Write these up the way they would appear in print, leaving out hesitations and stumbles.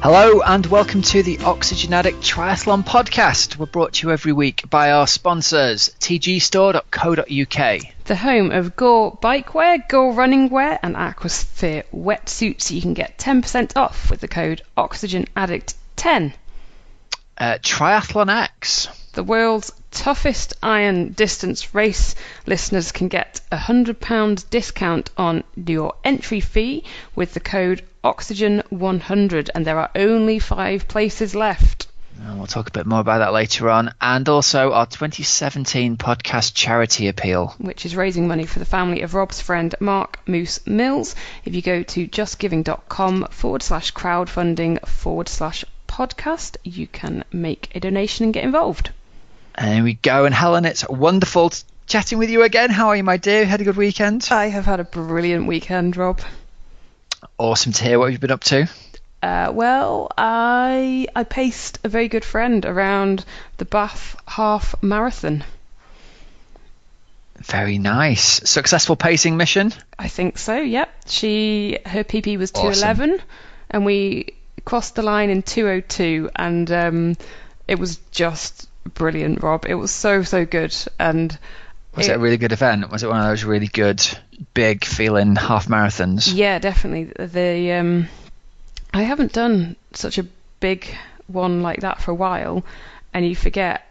Hello and welcome to the Oxygen Addict Triathlon Podcast. We're brought to you every week by our sponsors, tgstore.co.uk. The home of Gore bikewear, Gore running wear and Aquasphere wetsuits. You can get 10% off with the code OxygenAddict10. Triathlon X. The world's toughest iron distance race. Listeners can get a £100 discount on your entry fee with the code Oxygen100, and there are only 5 places left. And we'll talk a bit more about that later on. And also our 2017 podcast charity appeal, which is raising money for the family of Rob's friend Mark Moose Mills. If you go to justgiving.com/crowdfunding/podcast, you can make a donation and get involved. There we go. And Helen, it's wonderful chatting with you again. How are you, my dear? Had a good weekend? I have had a brilliant weekend, Rob. Awesome to hear. What have you been up to? Well, I paced a very good friend around the Bath Half Marathon. Very nice. Successful pacing mission? I think so, yep. Her PP was 2:11, awesome. And we crossed the line in 2:02, and it was just brilliant, Rob. It was so good. And was it a really good event? Was it one of those really good, big feeling half marathons? Yeah, definitely. I haven't done such a big one like that for a while, and you forget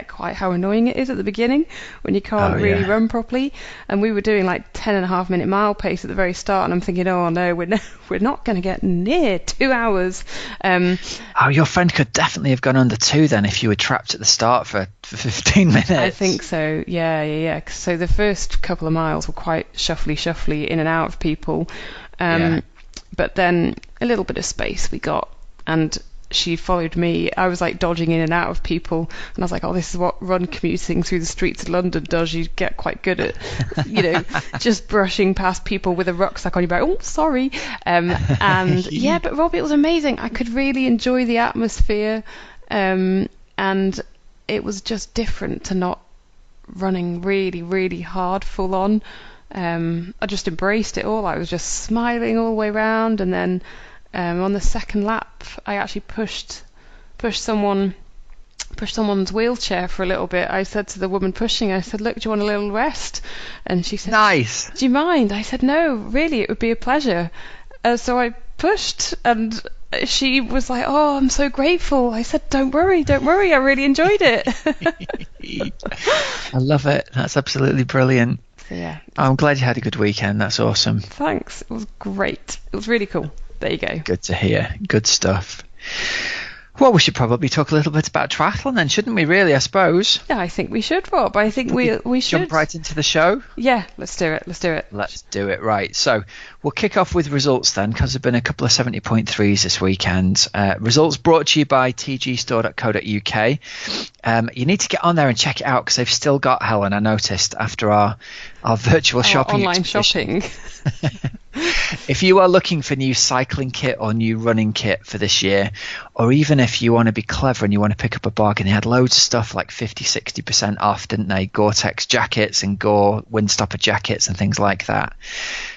quite how annoying it is at the beginning when you can't really run properly. And we were doing like 10.5 minute mile pace at the very start, and I'm thinking, oh no, we're not going to get near 2 hours. Your friend could definitely have gone under 2 then if you were trapped at the start for 15 minutes. I think so, yeah. So the first couple of miles were quite shuffly in and out of people. But then a little bit of space we got, and she followed me. I was like dodging in and out of people, and I was like, oh, this is what run commuting through the streets of London does. You get quite good at, just brushing past people with a rucksack on your back. Oh, sorry. And yeah, but Rob, it was amazing. I could really enjoy the atmosphere, and it was just different to not running really hard full on. I just embraced it all. I was just smiling all the way around, and then on the second lap I actually pushed someone's wheelchair for a little bit. I said to the woman pushing, I said, look, do you want a little rest? And she said, nice. Do you mind? I said, no, really, it would be a pleasure. So I pushed, and she was like, oh, I'm so grateful. I said, don't worry, I really enjoyed it. I love it. That's absolutely brilliant. Yeah. I'm glad you had a good weekend. That's awesome. Thanks. It was great. It was really cool. There you go. Good to hear. Good stuff. Well, we should probably talk a little bit about triathlon then, shouldn't we, really, I suppose? Yeah, I think we should, Rob. I think we should. Jump right into the show? Yeah, let's do it. Let's do it, right. So we'll kick off with results then, because there have been a couple of 70.3s this weekend. Results brought to you by tgstore.co.uk. You need to get on there and check it out, because they've still got, Helen, I noticed, after our virtual shopping online expedition. shopping. If you are looking for new cycling kit or new running kit for this year, or even if you want to be clever and you want to pick up a bargain, they had loads of stuff like 50-60% off, didn't they? Gore-Tex jackets and Gore windstopper jackets and things like that.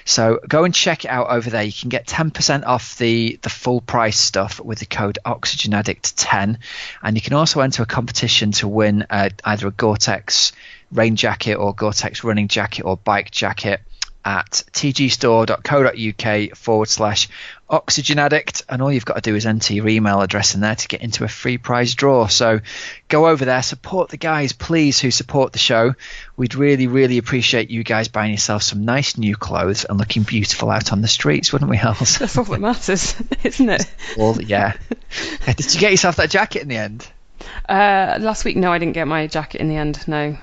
So go and check it out over there. You can get 10% off the full price stuff with the code OxygenAddict10, and you can also enter a competition to win either a Gore-Tex rain jacket or Gore-Tex running jacket or bike jacket at tgstore.co.uk/oxygenaddict, and all you've got to do is enter your email address in there to get into a free prize draw. So go over there, support the guys, please, who support the show. We'd really appreciate you guys buying yourself some nice new clothes and looking beautiful out on the streets, wouldn't we, Els? That's all that matters, isn't it? Well, yeah. Did you get yourself that jacket in the end? Last week, no, I didn't get my jacket in the end, no.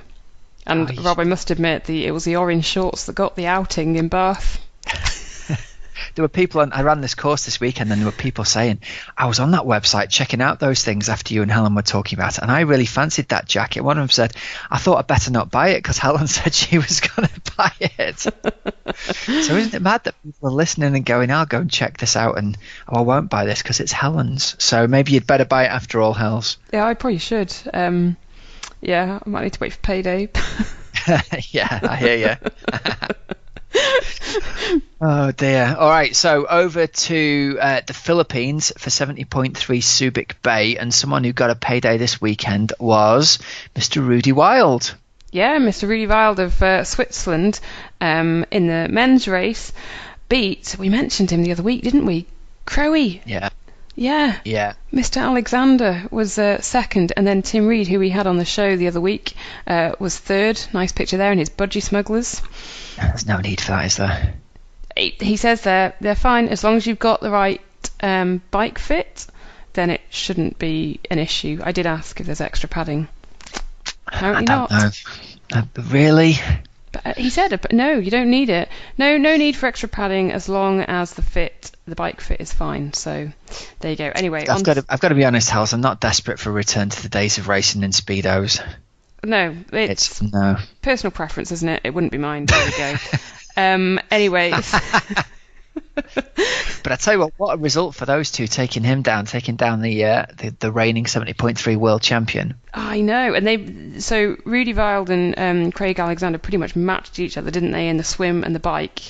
And Rob, I must admit, it was the orange shorts that got the outing in Bath. There were people, I ran this course this weekend, and there were people saying, I was on that website checking out those things after you and Helen were talking about it, and I really fancied that jacket. One of them said, I thought I'd better not buy it because Helen said she was going to buy it. So isn't it mad that people are listening and going, I'll go and check this out, and I won't buy this because it's Helen's. So maybe you'd better buy it after all, Hels. Yeah, I probably should. Yeah, I might need to wait for payday. Yeah, I hear you. Oh dear. All right, so over to the Philippines for 70.3 Subic Bay, and someone who got a payday this weekend was Mr. Rudy Wild. Yeah, Mr. Rudy Wild of Switzerland in the men's race we mentioned him the other week, didn't we? Crowe. Yeah. Yeah. Mr. Alexander was second, and then Tim Reed, who we had on the show the other week, was third. Nice picture there in his budgie smugglers. There's no need for that, is there? He says they're fine as long as you've got the right bike fit, then it shouldn't be an issue. I did ask if there's extra padding. Apparently not. Really? But he said, no, you don't need it. No need for extra padding as long as the bike fit is fine. So there you go. Anyway, I've got to be honest, Hals. I'm not desperate for a return to the days of racing in speedos. No, it's no personal preference, isn't it? It wouldn't be mine. There we go. Anyway. But I tell you what a result for those two, taking down the reigning 70.3 world champion. I know, and so Rudy Wild and Craig Alexander pretty much matched each other, didn't they, in the swim and the bike?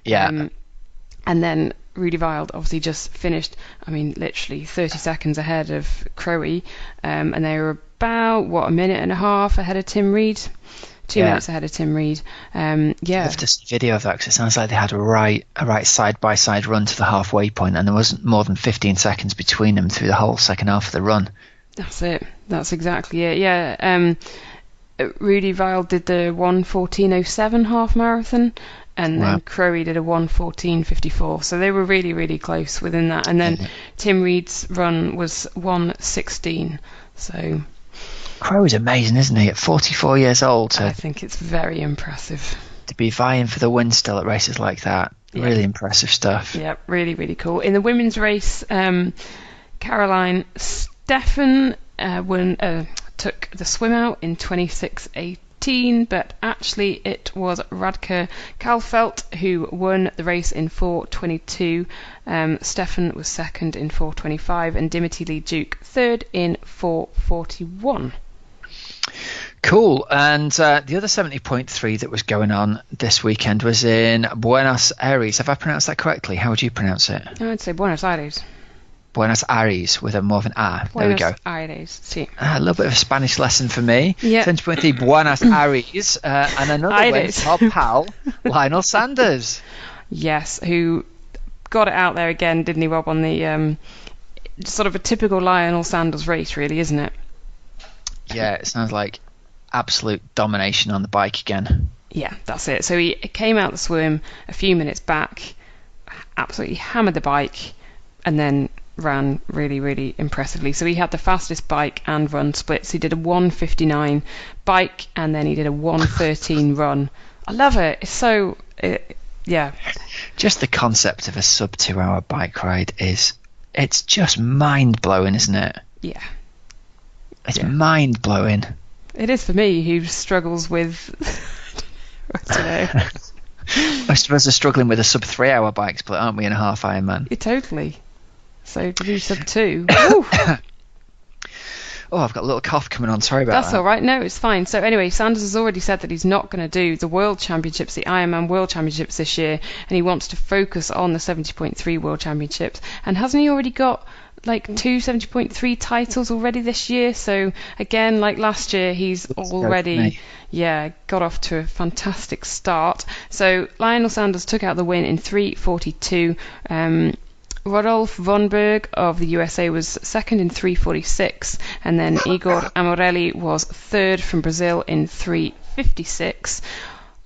Yeah. And then Rudy Wild obviously just finished, literally 30 seconds ahead of Crowe, and they were about a minute and a half ahead of Tim Reed. 2 minutes ahead of Tim Reed. I'd love to see a video of that, because it sounds like they had a right side-by-side run to the halfway point, and there wasn't more than 15 seconds between them through the whole second half of the run. That's it. That's exactly it. Yeah. Rudy Wild did the 1:14:07 half marathon, and then Crowe did a 1:14:54. So they were really, really close within that. And then Tim Reed's run was 1:16. So Crowe's amazing, isn't he? At 44 years old. I think it's very impressive. To be vying for the win still at races like that. Yeah. Really impressive stuff. Yeah, really, really cool. In the women's race, Caroline Steffen took the swim out in 26:18, but actually it was Radka Kalfelt who won the race in 4:22. Steffen was second in 4:25, and Dimitri Lee Duke third in 4:41. Cool. And the other 70.3 that was going on this weekend was in Buenos Aires. Have I pronounced that correctly? How would you pronounce it? I'd say Buenos Aires. Buenos Aires with a more of an A. There we go. Buenos Aires, sí. A little bit of a Spanish lesson for me. Yeah. 70.3 Buenos Aires. And another win for our pal, Lionel Sanders. Yes, who got it out there again, didn't he, Rob, on the sort of a typical Lionel Sanders race, really, isn't it? Yeah, it sounds like absolute domination on the bike again. Yeah, that's it. So he came out the swim a few minutes back, absolutely hammered the bike, and then ran really, really impressively. So he had the fastest bike and run splits. He did a 1:59 bike, and then he did a 1:13 run. I love it. It's so, yeah. Just the concept of a sub 2 hour bike ride it's just mind blowing, isn't it? Yeah. It's mind blowing. It is for me, who struggles with. I don't know. Most of us are struggling with a sub 3 hour bike split, aren't we, in a half Ironman? Yeah, totally. So to do sub 2. Oh, I've got a little cough coming on. Sorry about that. That's all right. No, it's fine. So anyway, Sanders has already said that he's not going to do the World Championships, the Ironman World Championships this year, and he wants to focus on the 70.3 World Championships. And hasn't he already got like 2 70.3 titles already this year? So again, like last year, he's already got off to a fantastic start. So Lionel Sanders took out the win in 3:42. Rodolphe von Berg of the USA was second in 3:46, and then Igor Amorelli was third from Brazil in 3:56.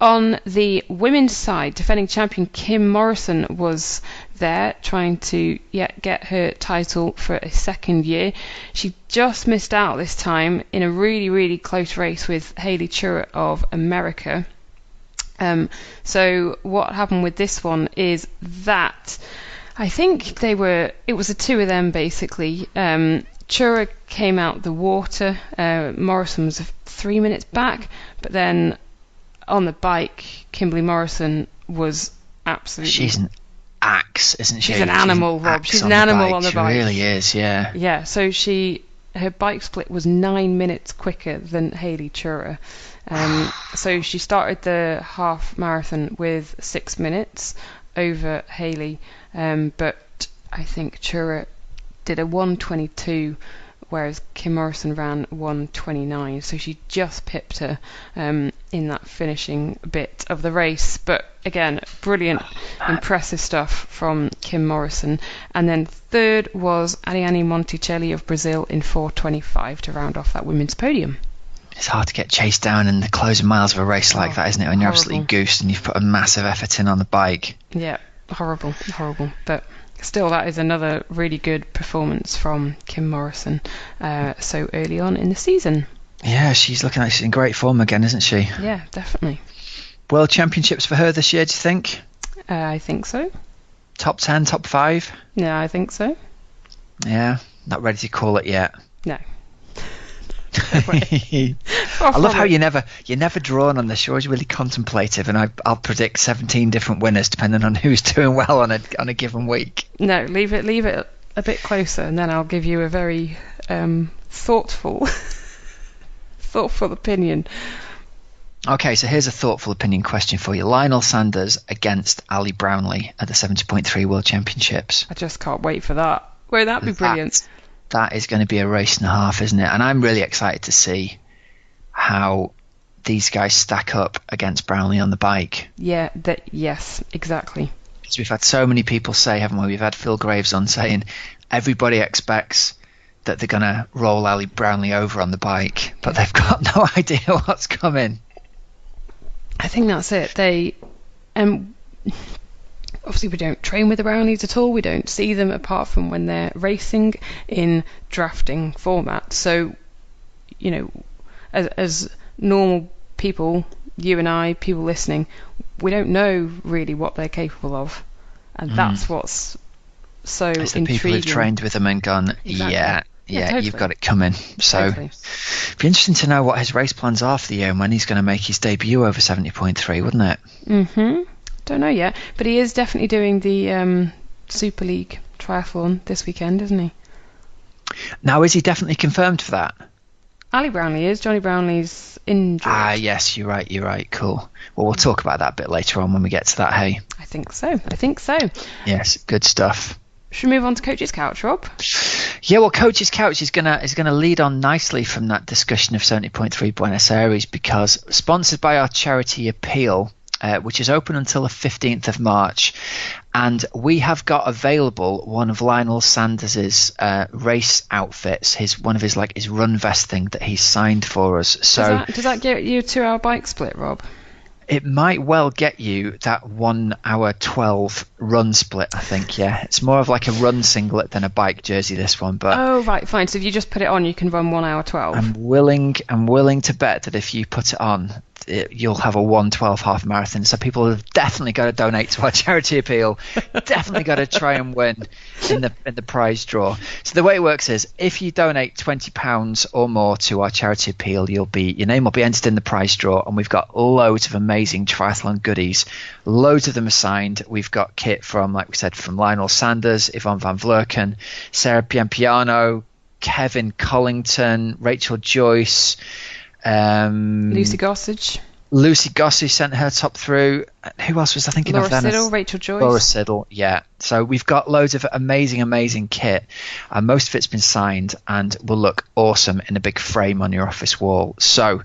On the women's side, defending champion Kim Morrison was there trying to get her title for a second year. She just missed out this time in a really, really close race with Hayley Chura of America. So what happened with this one is that I think it was the two of them basically. Chura came out the water. Morrison was 3 minutes back, but then on the bike, Kimberly Morrison was absolutely... She's an axe, isn't she? She's an animal, Rob. She's an animal on the bike. She really is, yeah. Yeah, so she her bike split was 9 minutes quicker than Hayley Chura. So she started the half marathon with 6 minutes over Hayley, but I think Chura did a 1:22, whereas Kim Morrison ran 1:29, so she just pipped her in that finishing bit of the race. But again, brilliant, impressive stuff from Kim Morrison. And then third was Ariane Monticelli of Brazil in 4:25 to round off that women's podium. It's hard to get chased down in the closing miles of a race like that, isn't it? When you're absolutely goosed and you've put a massive effort in on the bike. Yeah, horrible. But still, that is another really good performance from Kim Morrison so early on in the season. Yeah, she's looking like she's in great form again, isn't she? Yeah, definitely. World Championships for her this year, do you think? I think so. Top 10, top 5? Yeah, I think so. Yeah, not ready to call it yet. No. I love how you're never drawn on this. You're always really contemplative, and I'll predict 17 different winners depending on who's doing well on a given week. No, leave it a bit closer, and then I'll give you a very thoughtful opinion. Okay, so here's a thoughtful opinion question for you. Lionel Sanders against Ali Brownlee at the 70.3 World Championships. I just can't wait for that. Won't that be brilliant? That is going to be a race and a half, isn't it? And I'm really excited to see how these guys stack up against Brownlee on the bike. Yeah, yes, exactly. Because we've had so many people say, haven't we? We've had Phil Graves on saying everybody expects that they're going to roll Ali Brownlee over on the bike, but they've got no idea what's coming. I think that's it. Obviously, we don't train with the Brownies at all. We don't see them apart from when they're racing in drafting format. So, as normal people, you and I, people listening, we don't know really what they're capable of. And that's what's so it's the intriguing. People who've trained with them and gone, exactly. Yeah, totally. You've got it coming. So Totally. It'd be interesting to know what his race plans are for the year and when he's going to make his debut over 70.3, wouldn't it? Mm-hmm. Don't know yet, but he is definitely doing the Super League triathlon this weekend, isn't he? Now, is he definitely confirmed for that? Ali Brownlee is. Johnny Brownlee's injured. Yes, you're right. Cool. Well, we'll talk about that a bit later on when we get to that, hey? I think so. Yes, good stuff. Should we move on to Coach's Couch, Rob? Yeah, well, Coach's Couch is gonna lead on nicely from that discussion of 70.3 Buenos Aires, because sponsored by our charity appeal, which is open until the 15th of March, and we have got available one of Lionel Sanders's race outfits, one of his run vest thing that he's signed for us. So does that get you a 2-hour bike split, Rob? It might well get you that 1 hour 12 run split, I think. Yeah, it's more of like a run singlet than a bike jersey, this one. But oh, right, fine. So if you just put it on, you can run 1 hour 12. I'm willing to bet that if you put it on, you'll have a 1:12 half marathon. So people have definitely got to donate to our charity appeal. Definitely got to try and win in the prize draw. So the way it works is, if you donate £20 or more to our charity appeal, your name will be entered in the prize draw, and we've got loads of amazing triathlon goodies. Loads of them are signed. We've got kit from, like we said, from Lionel Sanders, Yvonne van Vlerken, Sarah Piampiano, Kevin Collington, Rachel Joyce, Lucy Gossage. Lucy Gossage sent her top through. Who else was I thinking Laura of then? Siddle, Rachel Joyce. Laura Siddle, yeah. So we've got loads of amazing kit. Most of it's been signed and will look awesome in a big frame on your office wall. So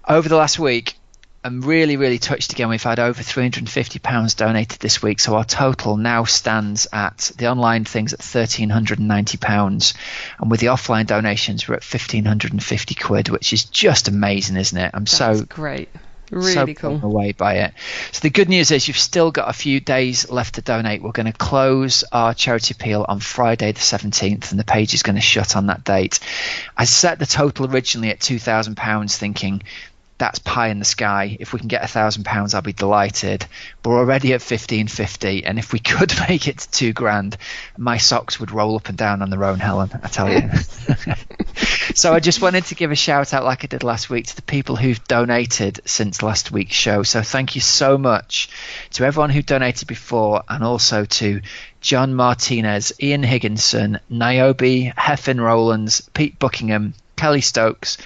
over the last week, I'm really touched again. We've had over £350 donated this week, so our total now stands at the online things at £1,390, and with the offline donations we're at £1,550, which is just amazing, isn't it? That's great. Really cool. Blown away by it. So the good news is you've still got a few days left to donate. We're going to close our charity appeal on Friday the 17th, and the page is going to shut on that date. I set the total originally at £2,000, thinking that's pie in the sky. If we can get £1,000, I'll be delighted. We're already at 1,550, and if we could make it to £2,000, my socks would roll up and down on their own, Helen, I tell you. So I just wanted to give a shout out, like I did last week, to the people who've donated since last week's show. So thank you so much to everyone who donated before, and also to John Martinez, Ian Higginson, Niobe, Heffin Rowlands, Pete Buckingham, Kelly Stokes,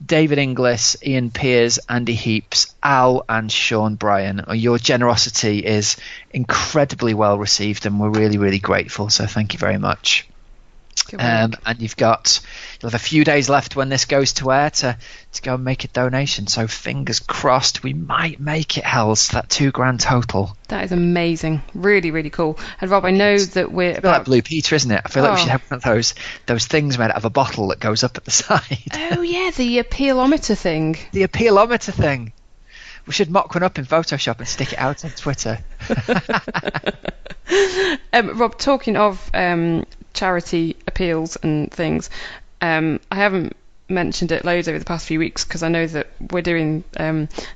David Inglis, Ian Pears, Andy Heaps, Al, and Sean Bryan. Your generosity is incredibly well received, and we're really, really grateful. So thank you very much. And you'll have a few days left when this goes to air to go and make a donation. So fingers crossed we might make it, Hells, that £2,000 total. That is amazing. Really, really cool. And Rob, I know that we're about like Blue Peter, isn't it? I feel like we should have one of those things made out of a bottle that goes up at the side. Oh yeah, the appealometer thing. The appealometer thing. We should mock one up in Photoshop and stick it out on Twitter. Rob, talking of charity appeals and things, I haven't mentioned it loads over the past few weeks because I know that we're doing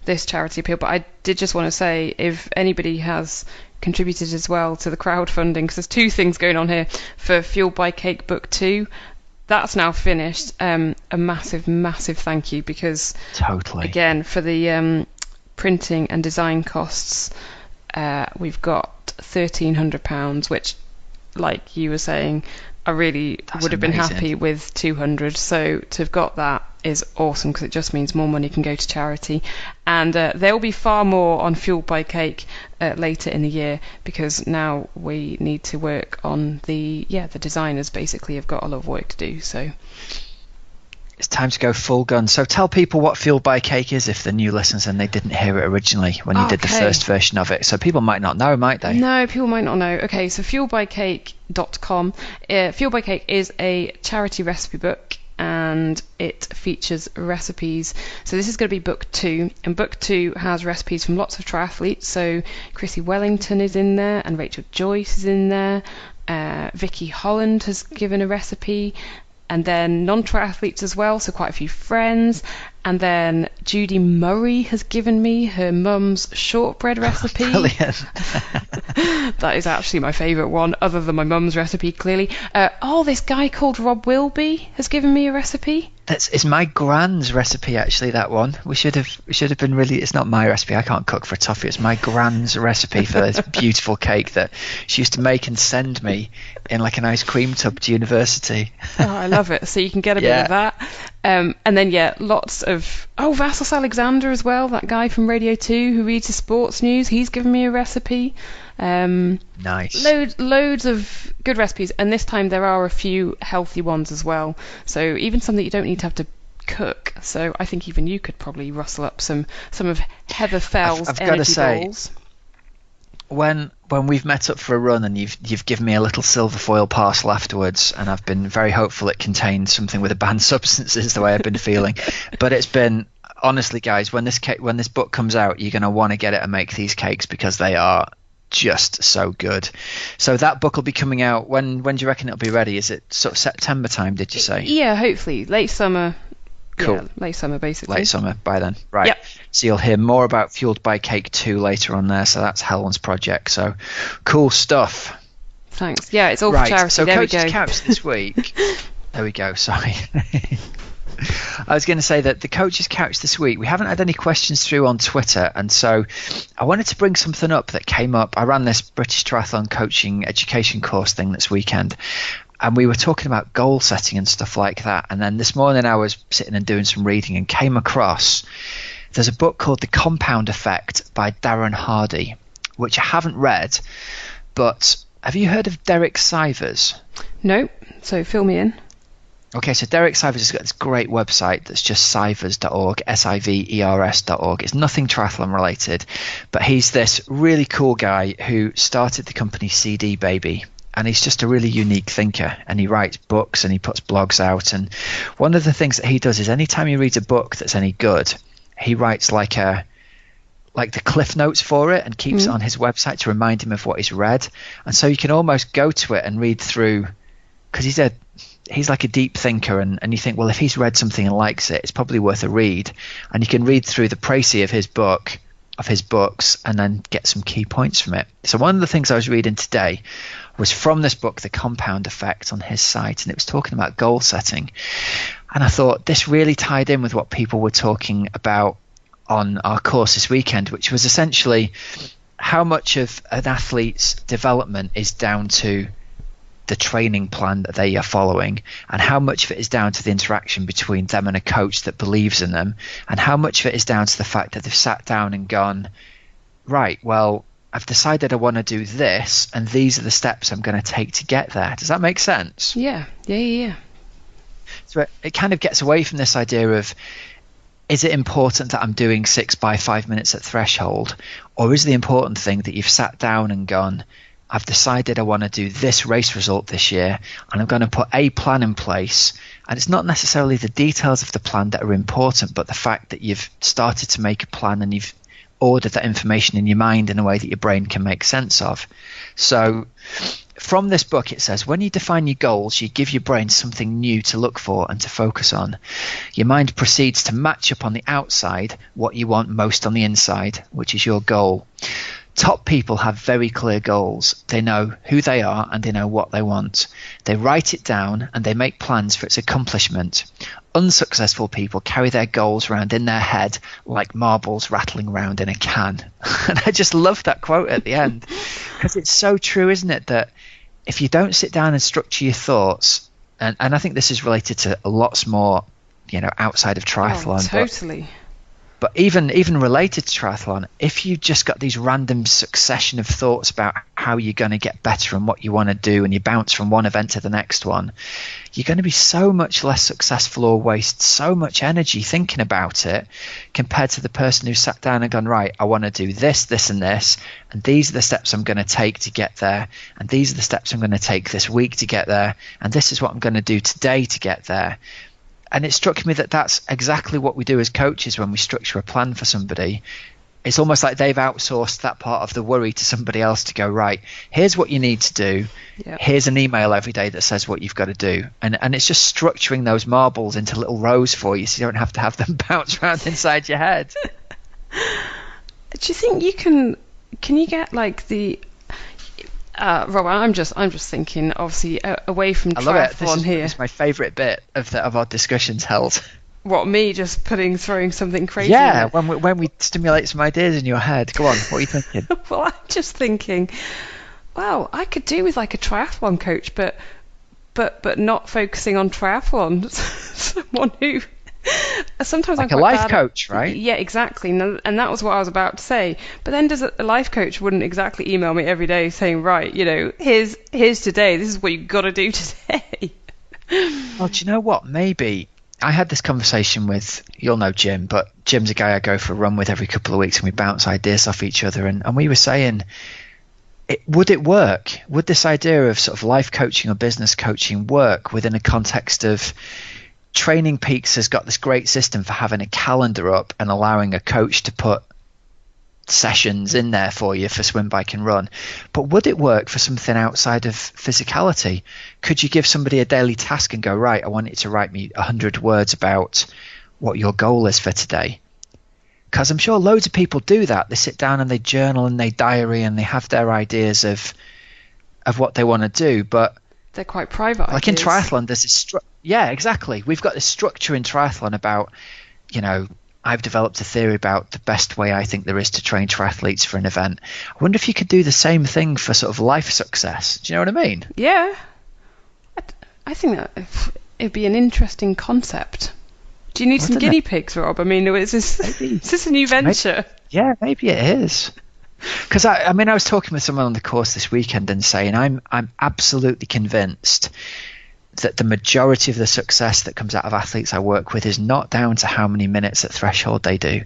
this charity appeal, but I did just want to say, if anybody has contributed as well to the crowdfunding, because there's two things going on here for Fueled by Cake Book 2. That's now finished. A massive thank you, because totally, again, for the printing and design costs, we've got £1,300, which, like you were saying, I really would have been happy with 200. So to have got that is awesome, because it just means more money can go to charity. And there will be far more on Fueled by Cake later in the year, because now we need to work on the designers basically have got a lot of work to do. So it's time to go full gun. So tell people what Fueled by Cake is, if they're new listeners and they didn't hear it originally when you did the first version of it. So people might not know, might they? No, people might not know. Okay, so fueledbycake.com. Fueled by Cake is a charity recipe book, and it features recipes. So this is going to be book 2, and book 2 has recipes from lots of triathletes. So Chrissy Wellington is in there, and Rachel Joyce is in there. Vicky Holland has given a recipe. And then non-triathletes as well, so quite a few friends. And then Judy Murray has given me her mum's shortbread recipe. Brilliant. That is actually my favourite one, other than my mum's recipe, clearly. This guy called Rob Wilby has given me a recipe. It's my gran's recipe, actually, that one. We should have been really... It's not my recipe. I can't cook for a toffee. It's my gran's recipe for this beautiful cake that she used to make and send me in like an ice cream tub to university. Oh, I love it. So you can get a bit of that. And then, lots of... Oh, Vassos Alexander as well, that guy from Radio 2 who reads the sports news. He's given me a recipe. Nice. Loads of good recipes, and this time there are a few healthy ones as well. So even some that you don't need to have to cook. So I think even you could probably rustle up some of Heather Fell's I've energy got to say, balls. When we've met up for a run and you've given me a little silver foil parcel afterwards, and I've been very hopeful it contained something with a banned substance, is the way I've been feeling. But it's been, honestly, guys, when this book comes out, you're going to want to get it and make these cakes, because they are just so good. So that book will be coming out. When do you reckon it'll be ready? Is it sort of September time, did you say? Yeah, hopefully late summer. Cool. Yeah, late summer, basically. Late summer by then, right? Yep. So you'll hear more about Fueled by Cake 2 later on there. So that's Helen's project. So cool stuff. Thanks. Yeah, it's all for charity. So there Coach's we go. Couch this week. There we go. Sorry. I was going to say that the Coach's Couch this week, we haven't had any questions through on Twitter, and so I wanted to bring something up that came up. I ran this British Triathlon coaching education course thing this weekend, and we were talking about goal setting and stuff like that. And then this morning I was sitting and doing some reading and came across, there's a book called The Compound Effect by Darren Hardy, which I haven't read, but have you heard of Derek Sivers? No, so fill me in. Okay, so Derek Sivers has got this great website that's just sivers.org, SIVERS.org. It's nothing triathlon related, but he's this really cool guy who started the company CD Baby, and he's just a really unique thinker, and he writes books and he puts blogs out. And one of the things that he does is anytime he reads a book that's any good, he writes like the cliff notes for it and keeps it on his website to remind him of what he's read. And so you can almost go to it and read through, because he's like a deep thinker, and you think, well, if he's read something and likes it, it's probably worth a read. And you can read through the précis of his books, and then get some key points from it. So one of the things I was reading today was from this book, The Compound Effect, on his site, and it was talking about goal setting. And I thought this really tied in with what people were talking about on our course this weekend, which was essentially how much of an athlete's development is down to the training plan that they are following, and how much of it is down to the interaction between them and a coach that believes in them, and how much of it is down to the fact that they've sat down and gone, right, well, I've decided I want to do this, and these are the steps I'm going to take to get there. Does that make sense? Yeah. So it kind of gets away from this idea of, is it important that I'm doing 6 by 5 minutes at threshold, or is the important thing that you've sat down and gone, I've decided I want to do this race result this year, and I'm going to put a plan in place. And it's not necessarily the details of the plan that are important, but the fact that you've started to make a plan and you've ordered that information in your mind in a way that your brain can make sense of. So from this book, it says, when you define your goals, you give your brain something new to look for and to focus on. Your mind proceeds to match up on the outside what you want most on the inside, which is your goal. Top people have very clear goals. They know who they are and they know what they want. They write it down and they make plans for its accomplishment. Unsuccessful people carry their goals around in their head like marbles rattling around in a can. And I just love that quote at the end, because it's so true, isn't it, that if you don't sit down and structure your thoughts, and I think this is related to lots more, outside of triathlon. Oh, totally. But even related to triathlon, if you just got these random succession of thoughts about how you're going to get better and what you want to do, and you bounce from one event to the next one, you're going to be so much less successful or waste so much energy thinking about it compared to the person who sat down and gone, right, I want to do this, this, and this, and these are the steps I'm going to take to get there, and these are the steps I'm going to take this week to get there, and this is what I'm going to do today to get there. And it struck me that that's exactly what we do as coaches when we structure a plan for somebody. It's almost like they've outsourced that part of the worry to somebody else to go, right, here's what you need to do. Yep. Here's an email every day that says what you've got to do. And it's just structuring those marbles into little rows for you so you don't have to have them bounce around inside your head. Do you think you can you get like the... Rob, I'm just thinking, obviously, away from triathlon here. This is my favourite bit of our discussions held. What, me just throwing something crazy? Yeah, when we stimulate some ideas in your head. Go on, what are you thinking? Well, I'm just thinking, wow, I could do with like a triathlon coach, but not focusing on triathlon. Someone who... Sometimes like I'm a life bad coach, right? Yeah, exactly. And that was what I was about to say. But then a life coach wouldn't exactly email me every day saying, right, here's today. This is what you've got to do today. Well, do you know what? Maybe I had this conversation with, you'll know Jim, but Jim's a guy I go for a run with every couple of weeks, and we bounce ideas off each other. And we were saying, would it work? Would this idea of sort of life coaching or business coaching work within a context of... Training Peaks has got this great system for having a calendar up and allowing a coach to put sessions in there for you for swim, bike and run. But would it work for something outside of physicality? Could you give somebody a daily task and go, right, I want you to write me 100 words about what your goal is for today? Because I'm sure loads of people do that. They sit down and they journal and they diary and they have their ideas of what they want to do, but they're quite private. Like ideas. In triathlon, there's this yeah, exactly. We've got this structure in triathlon about, I've developed a theory about the best way I think there is to train triathletes for an event. I wonder if you could do the same thing for sort of life success. Do you know what I mean? Yeah. I think that it'd be an interesting concept. Do you need some guinea pigs, Rob? I mean, is this a new venture? Maybe it is. Because I was talking with someone on the course this weekend and saying I'm absolutely convinced that the majority of the success that comes out of athletes I work with is not down to how many minutes at threshold they do,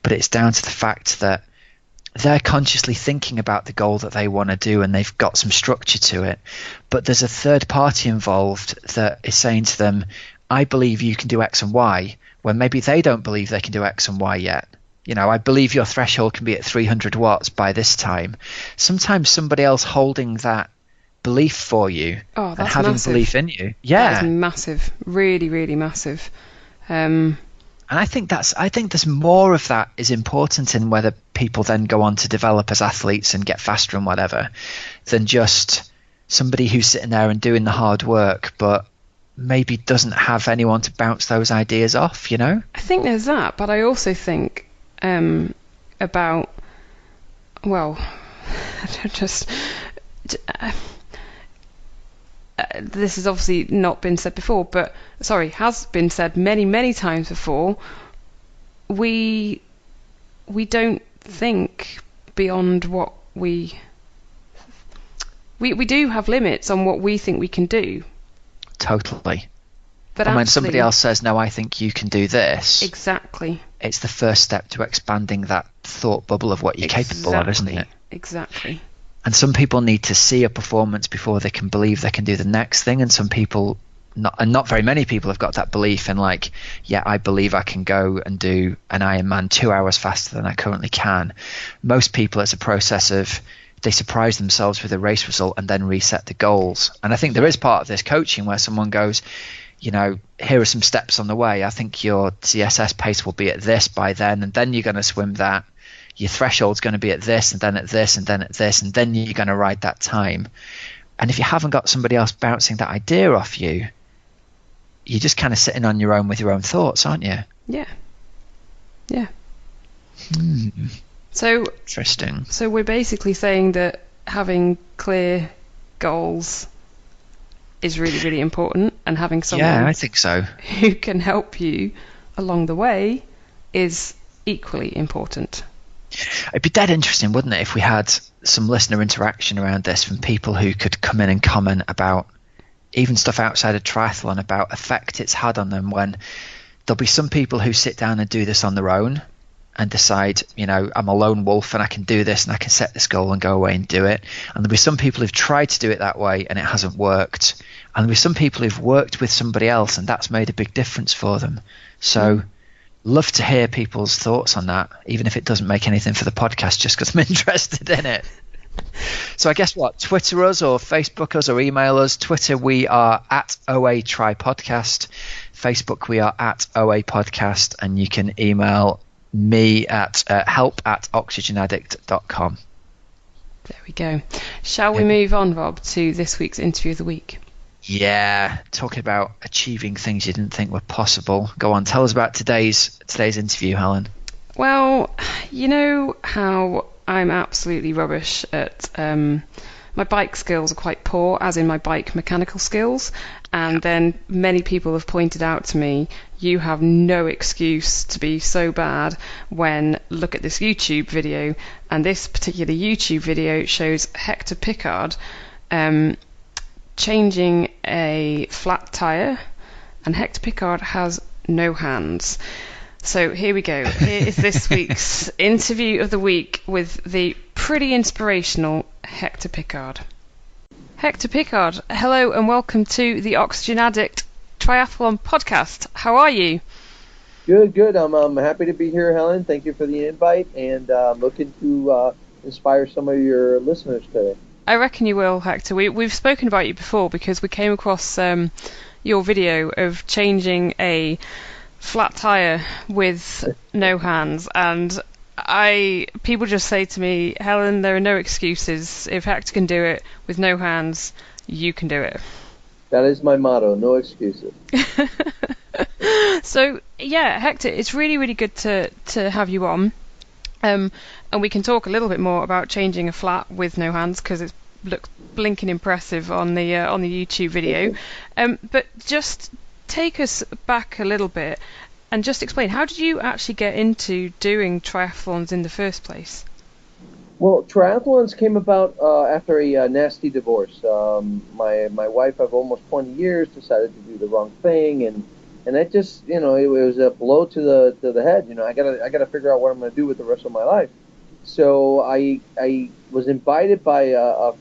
but it's down to the fact that they're consciously thinking about the goal that they want to do and they've got some structure to it. But there's a third party involved that is saying to them, I believe you can do X and Y, when maybe they don't believe they can do X and Y yet. I believe your threshold can be at 300 watts by this time. Sometimes somebody else holding that belief for you Oh, that's and having massive. belief in you. That is massive. Really, really massive. And I think there's more of that is important in whether people then go on to develop as athletes and get faster and whatever, than just somebody who's sitting there and doing the hard work, but maybe doesn't have anyone to bounce those ideas off, you know? I think there's that, but I also think about, well, just this has obviously not been said before, but has been said many, many times before. We don't think beyond what we do have limits on what we think we can do. Totally. But and when somebody else says, no, I think you can do this. Exactly. It's the first step to expanding that thought bubble of what you're capable of, isn't it? Exactly. And some people need to see a performance before they can believe they can do the next thing. And some people, not very many people have got that belief in like, yeah, I believe I can go and do an Ironman 2 hours faster than I currently can. Most people, it's a process of they surprise themselves with a race result and then reset the goals. And I think there is part of this coaching where someone goes, you know, here are some steps on the way. I think your CSS pace will be at this by then, and then you're going to swim that. Your threshold's going to be at this, and then at this, and then at this, and then you're going to ride that time. And if you haven't got somebody else bouncing that idea off you, you're just kind of sitting on your own with your own thoughts, aren't you? Yeah. Yeah. So interesting. So we're basically saying that having clear goals is really, really important, and having someone I think so, who can help you along the way is equally important. It'd be dead interesting, wouldn't it, if we had some listener interaction around this from people who could come in and comment about even stuff outside of triathlon, about effect it's had on them, when there'll be some people who sit down and do this on their own and decide, you know, I'm a lone wolf and I can do this and I can set this goal and go away and do it. And there'll be some people who've tried to do it that way and it hasn't worked. And there'll be some people who've worked with somebody else and that's made a big difference for them. So love to hear people's thoughts on that, even if it doesn't make anything for the podcast, just because I'm interested in it. So I guess what? Twitter us or Facebook us or email us. Twitter, we are at OA Try Podcast. Facebook, we are at OA Podcast. And you can email me at help@oxygenaddict.com. There we go. Shall we move on, Rob, to this week's interview of the week? Yeah, talking about achieving things you didn't think were possible. Go on, tell us about today's interview, Helen. Well, you know how I'm absolutely rubbish at my bike skills are quite poor, as in my bike mechanical skills. And then many people have pointed out to me, you have no excuse to be so bad when look at this YouTube video. And this particular YouTube video shows Hector Picard changing a flat tyre, and Hector Picard has no hands. So here we go. Here is this week's interview of the week with the pretty inspirational Hector Picard. Hector Picard, hello and welcome to the Oxygen Addict Triathlon podcast. How are you? Good. I'm happy to be here, Helen. Thank you for the invite, and looking to inspire some of your listeners today. I reckon you will, Hector. We've spoken about you before because we came across your video of changing a flat tyre with no hands, and people just say to me, Helen, there are no excuses. If Hector can do it with no hands, you can do it. That is my motto, no excuses. So, yeah, Hector, it's really, really good to have you on. And we can talk a little bit more about changing a flat with no hands because it looks blinking impressive on the YouTube video. But just take us back a little bit and just explain, how did you actually get into doing triathlons in the first place? Well, triathlons came about after a nasty divorce. My wife of almost 20 years decided to do the wrong thing, and that just, it was a blow to the head. I gotta figure out what I'm gonna do with the rest of my life. So I was invited by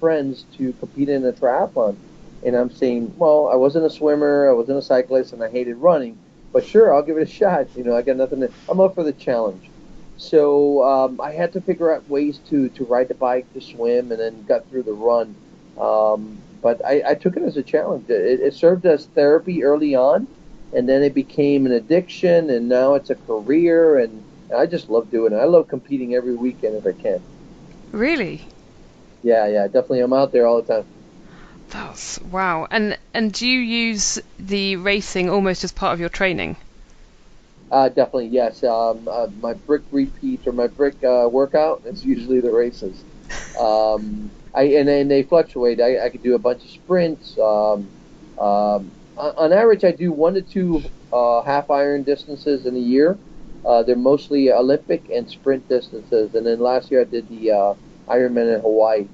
friends to compete in a triathlon, and I'm saying, well, I wasn't a swimmer, I wasn't a cyclist, and I hated running, but sure, I'll give it a shot. I got nothing. I'm up for the challenge. So I had to figure out ways to ride the bike, to swim, and then got through the run. But I took it as a challenge. It served as therapy early on, and then it became an addiction, and now it's a career, and I just love doing it. I love competing every weekend if I can. Really? Yeah, definitely. I'm out there all the time. That's wow. And do you use the racing almost as part of your training? Definitely, yes. My brick repeat or my brick workout is usually the races. And they fluctuate. I could do a bunch of sprints. On average, I do 1 to 2 half iron distances in a year. They're mostly Olympic and sprint distances. And then last year I did the Ironman in Hawaii.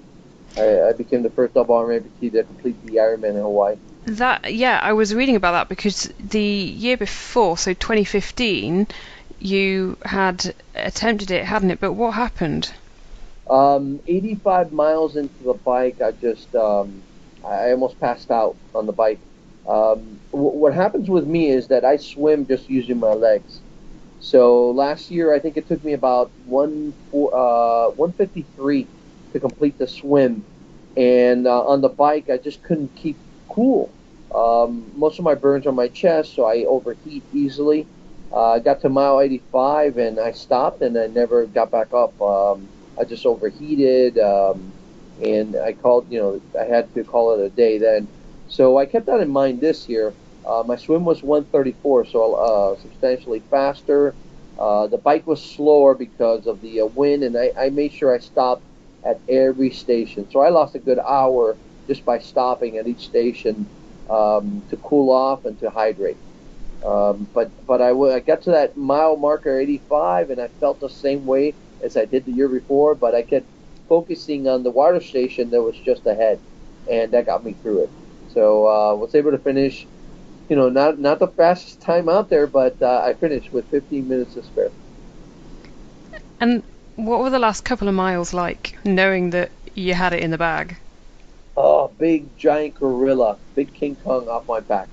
I became the first double Ironman amputee to complete the Ironman in Hawaii. Yeah, I was reading about that because the year before, so 2015, you had attempted it, hadn't it? But what happened? 85 miles into the bike, I almost passed out on the bike. What happens with me is that I swim just using my legs. So last year, I think it took me about 153 to complete the swim, and on the bike, I just couldn't keep cool. Most of my burns are on my chest, so I overheat easily. I got to mile 85 and I stopped and I never got back up. I just overheated, and I had to call it a day then. So I kept that in mind this year. My swim was 134, so substantially faster. The bike was slower because of the wind, and I made sure I stopped at every station. So I lost a good hour just by stopping at each station to cool off and to hydrate. I got to that mile marker 85, and I felt the same way as I did the year before, but I kept focusing on the water station that was just ahead, and that got me through it. So was able to finish, not the fastest time out there, but I finished with 15 minutes to spare. And what were the last couple of miles like, knowing that you had it in the bag? Oh, big giant gorilla, big King Kong off my back.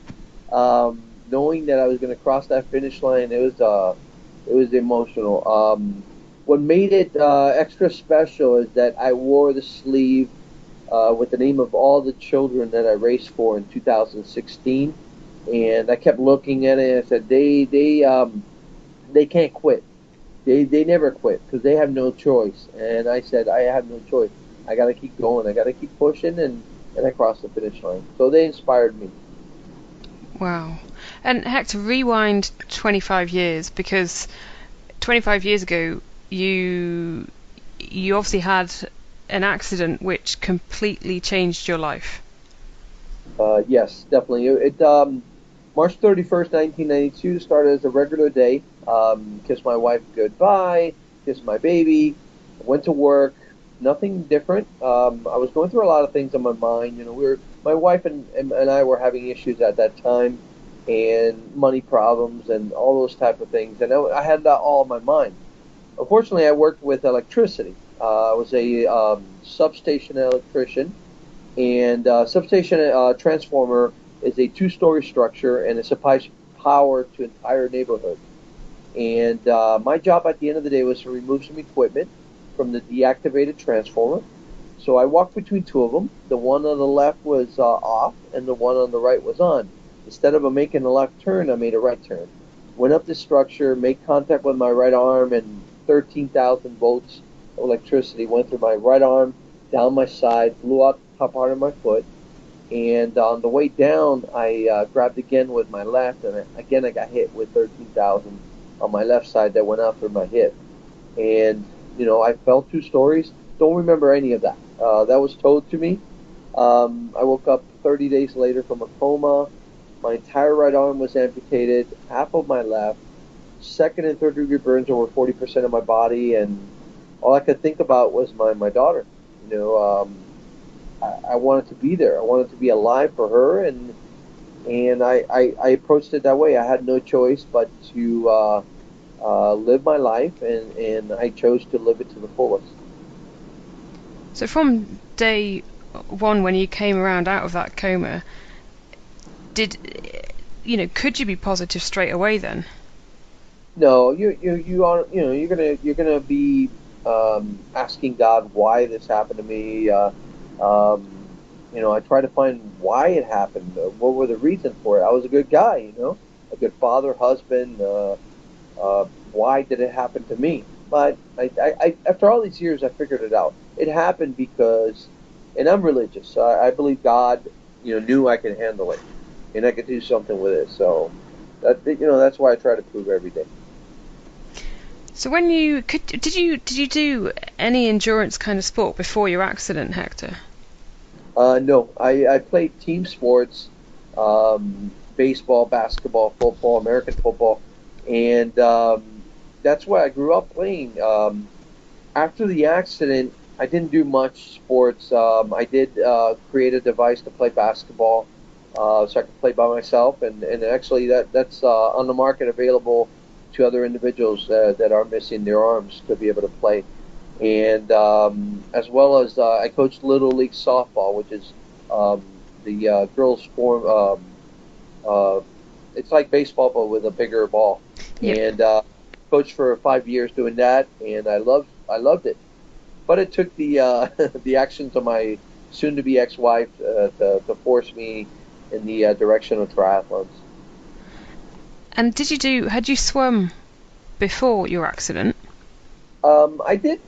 Knowing that I was going to cross that finish line, it was emotional. What made it extra special is that I wore the sleeve with the name of all the children that I raced for in 2016, and I kept looking at it and I said they can't quit. They never quit because they have no choice. And I said I have no choice. I got to keep going. I got to keep pushing, and I crossed the finish line. So they inspired me. Wow. And Hector, rewind 25 years, because 25 years ago you obviously had an accident which completely changed your life. Yes, definitely. March 31st, 1992 started as a regular day. Kissed my wife goodbye, kissed my baby, went to work. Nothing different. I was going through a lot of things on my mind. My wife and I were having issues at that time, and money problems and all those type of things. And I had that all on my mind. Unfortunately, I worked with electricity. I was a substation electrician, and substation transformer is a two-story structure, and it supplies power to entire neighborhoods. And my job at the end of the day was to remove some equipment from the deactivated transformer. So I walked between two of them. The one on the left was off, and the one on the right was on. Instead of making a left turn, I made a right turn. Went up the structure, made contact with my right arm, and 13,000 volts of electricity went through my right arm, down my side, blew out the top part of my foot. And on the way down, I grabbed again with my left, and again I got hit with 13,000 on my left side that went out through my hip. And I fell 2 stories. Don't remember any of that. That was told to me. I woke up 30 days later from a coma. My entire right arm was amputated, half of my left, second and third degree burns over 40% of my body, and all I could think about was my daughter. I wanted to be there. I wanted to be alive for her, and I approached it that way. I had no choice but to live my life, and I chose to live it to the fullest. So from day one, when you came around out of that coma, could you be positive straight away then? No, you are you're gonna be asking God why this happened to me. I try to find why it happened. What were the reasons for it? I was a good guy, a good father, husband. Why did it happen to me? But after all these years, I figured it out. It happened because, and I'm religious, so I believe God, knew I could handle it, and I could do something with it. So, that's why I try to prove every day. So when did you do any endurance kind of sport before your accident, Hector? No, I played team sports, baseball, basketball, football, American football, and that's what I grew up playing. After the accident, I didn't do much sports. I did create a device to play basketball, so I could play by myself, and actually that's on the market, available to other individuals that are missing their arms to be able to play. And as well as I coached Little League softball, which is the girls' form. It's like baseball but with a bigger ball. Yep. And coached for 5 years doing that, and I loved it. But it took the the actions of my soon-to-be ex-wife to force me in the direction of triathlons. And had you swum before your accident? I did,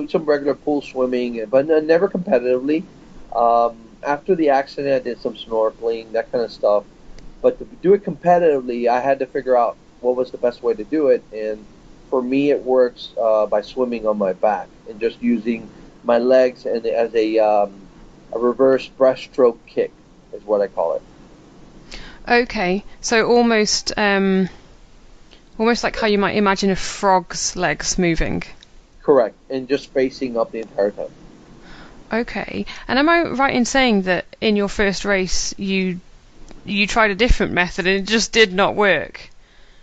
some regular pool swimming, but never competitively. After the accident, I did some snorkeling, that kind of stuff. But to do it competitively, I had to figure out what was the best way to do it. And for me, it works by swimming on my back and just using my legs and as a reverse breaststroke kick is what I call it. Okay, so almost like how you might imagine a frog's legs moving. Correct, and just facing up the entire time. Okay, and am I right in saying that in your first race you tried a different method and it just did not work?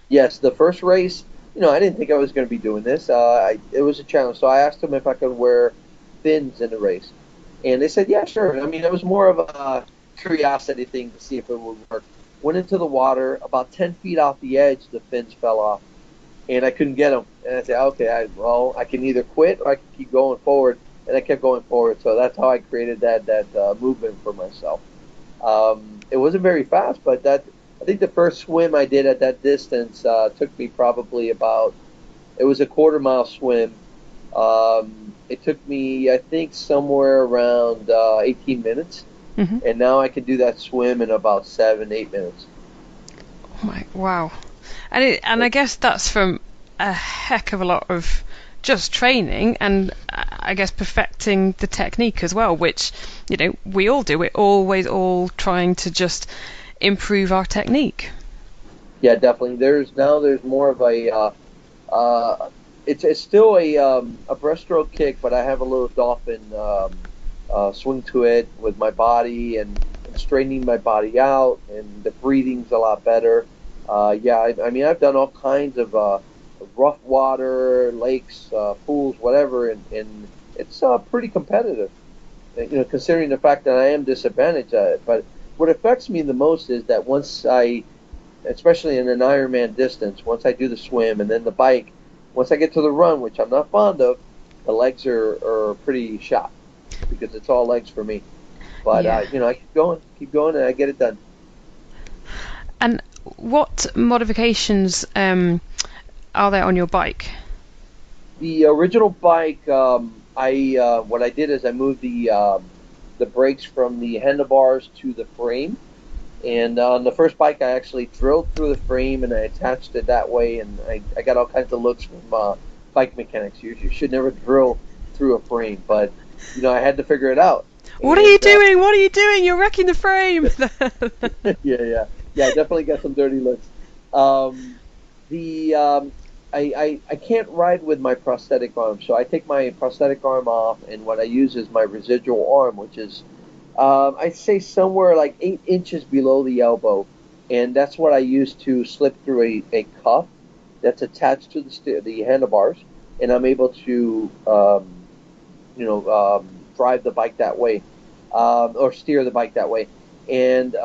Yes, the first race, I didn't think I was going to be doing this. It was a challenge, so I asked them if I could wear fins in the race, and they said, yeah, sure. I mean, it was more of a curiosity thing to see if it would work. Went into the water, about 10 feet off the edge, the fins fell off, and I couldn't get them. And I said, okay, I can either quit or I can keep going forward, and I kept going forward. So that's how I created that movement for myself. It wasn't very fast, but I think the first swim I did at that distance took me probably it was a quarter-mile swim. It took me, I think, somewhere around 18 minutes. Mm-hmm. And now I can do that swim in about 7-8 minutes. Oh wow. And I guess that's from a heck of a lot of just training and I guess perfecting the technique as well, which, we all do. We're always all trying to just improve our technique. Yeah, definitely. There's more of a it's still a breaststroke kick, but I have a little dolphin swing to it with my body and straightening my body out, and the breathing's a lot better. I mean, I've done all kinds of rough water, lakes, pools, whatever, and it's pretty competitive. Considering the fact that I am disadvantaged at it. But what affects me the most is that especially in an Ironman distance, once I do the swim and then the bike, once I get to the run, which I'm not fond of, the legs are pretty shot because it's all legs for me. But yeah. I keep going, and I get it done. And what modifications are there on your bike? The original bike, what I did is I moved the brakes from the handlebars to the frame. And on the first bike, I actually drilled through the frame and I attached it that way. And I got all kinds of looks from bike mechanics. You should never drill through a frame, but I had to figure it out. What are you doing? What are you doing? You're wrecking the frame. Yeah. I definitely got some dirty looks. I can't ride with my prosthetic arm, so I take my prosthetic arm off, and what I use is my residual arm, which is I'd say somewhere like 8 inches below the elbow, and that's what I use to slip through a cuff that's attached to the handlebars, and I'm able to drive the bike that way, or steer the bike that way. And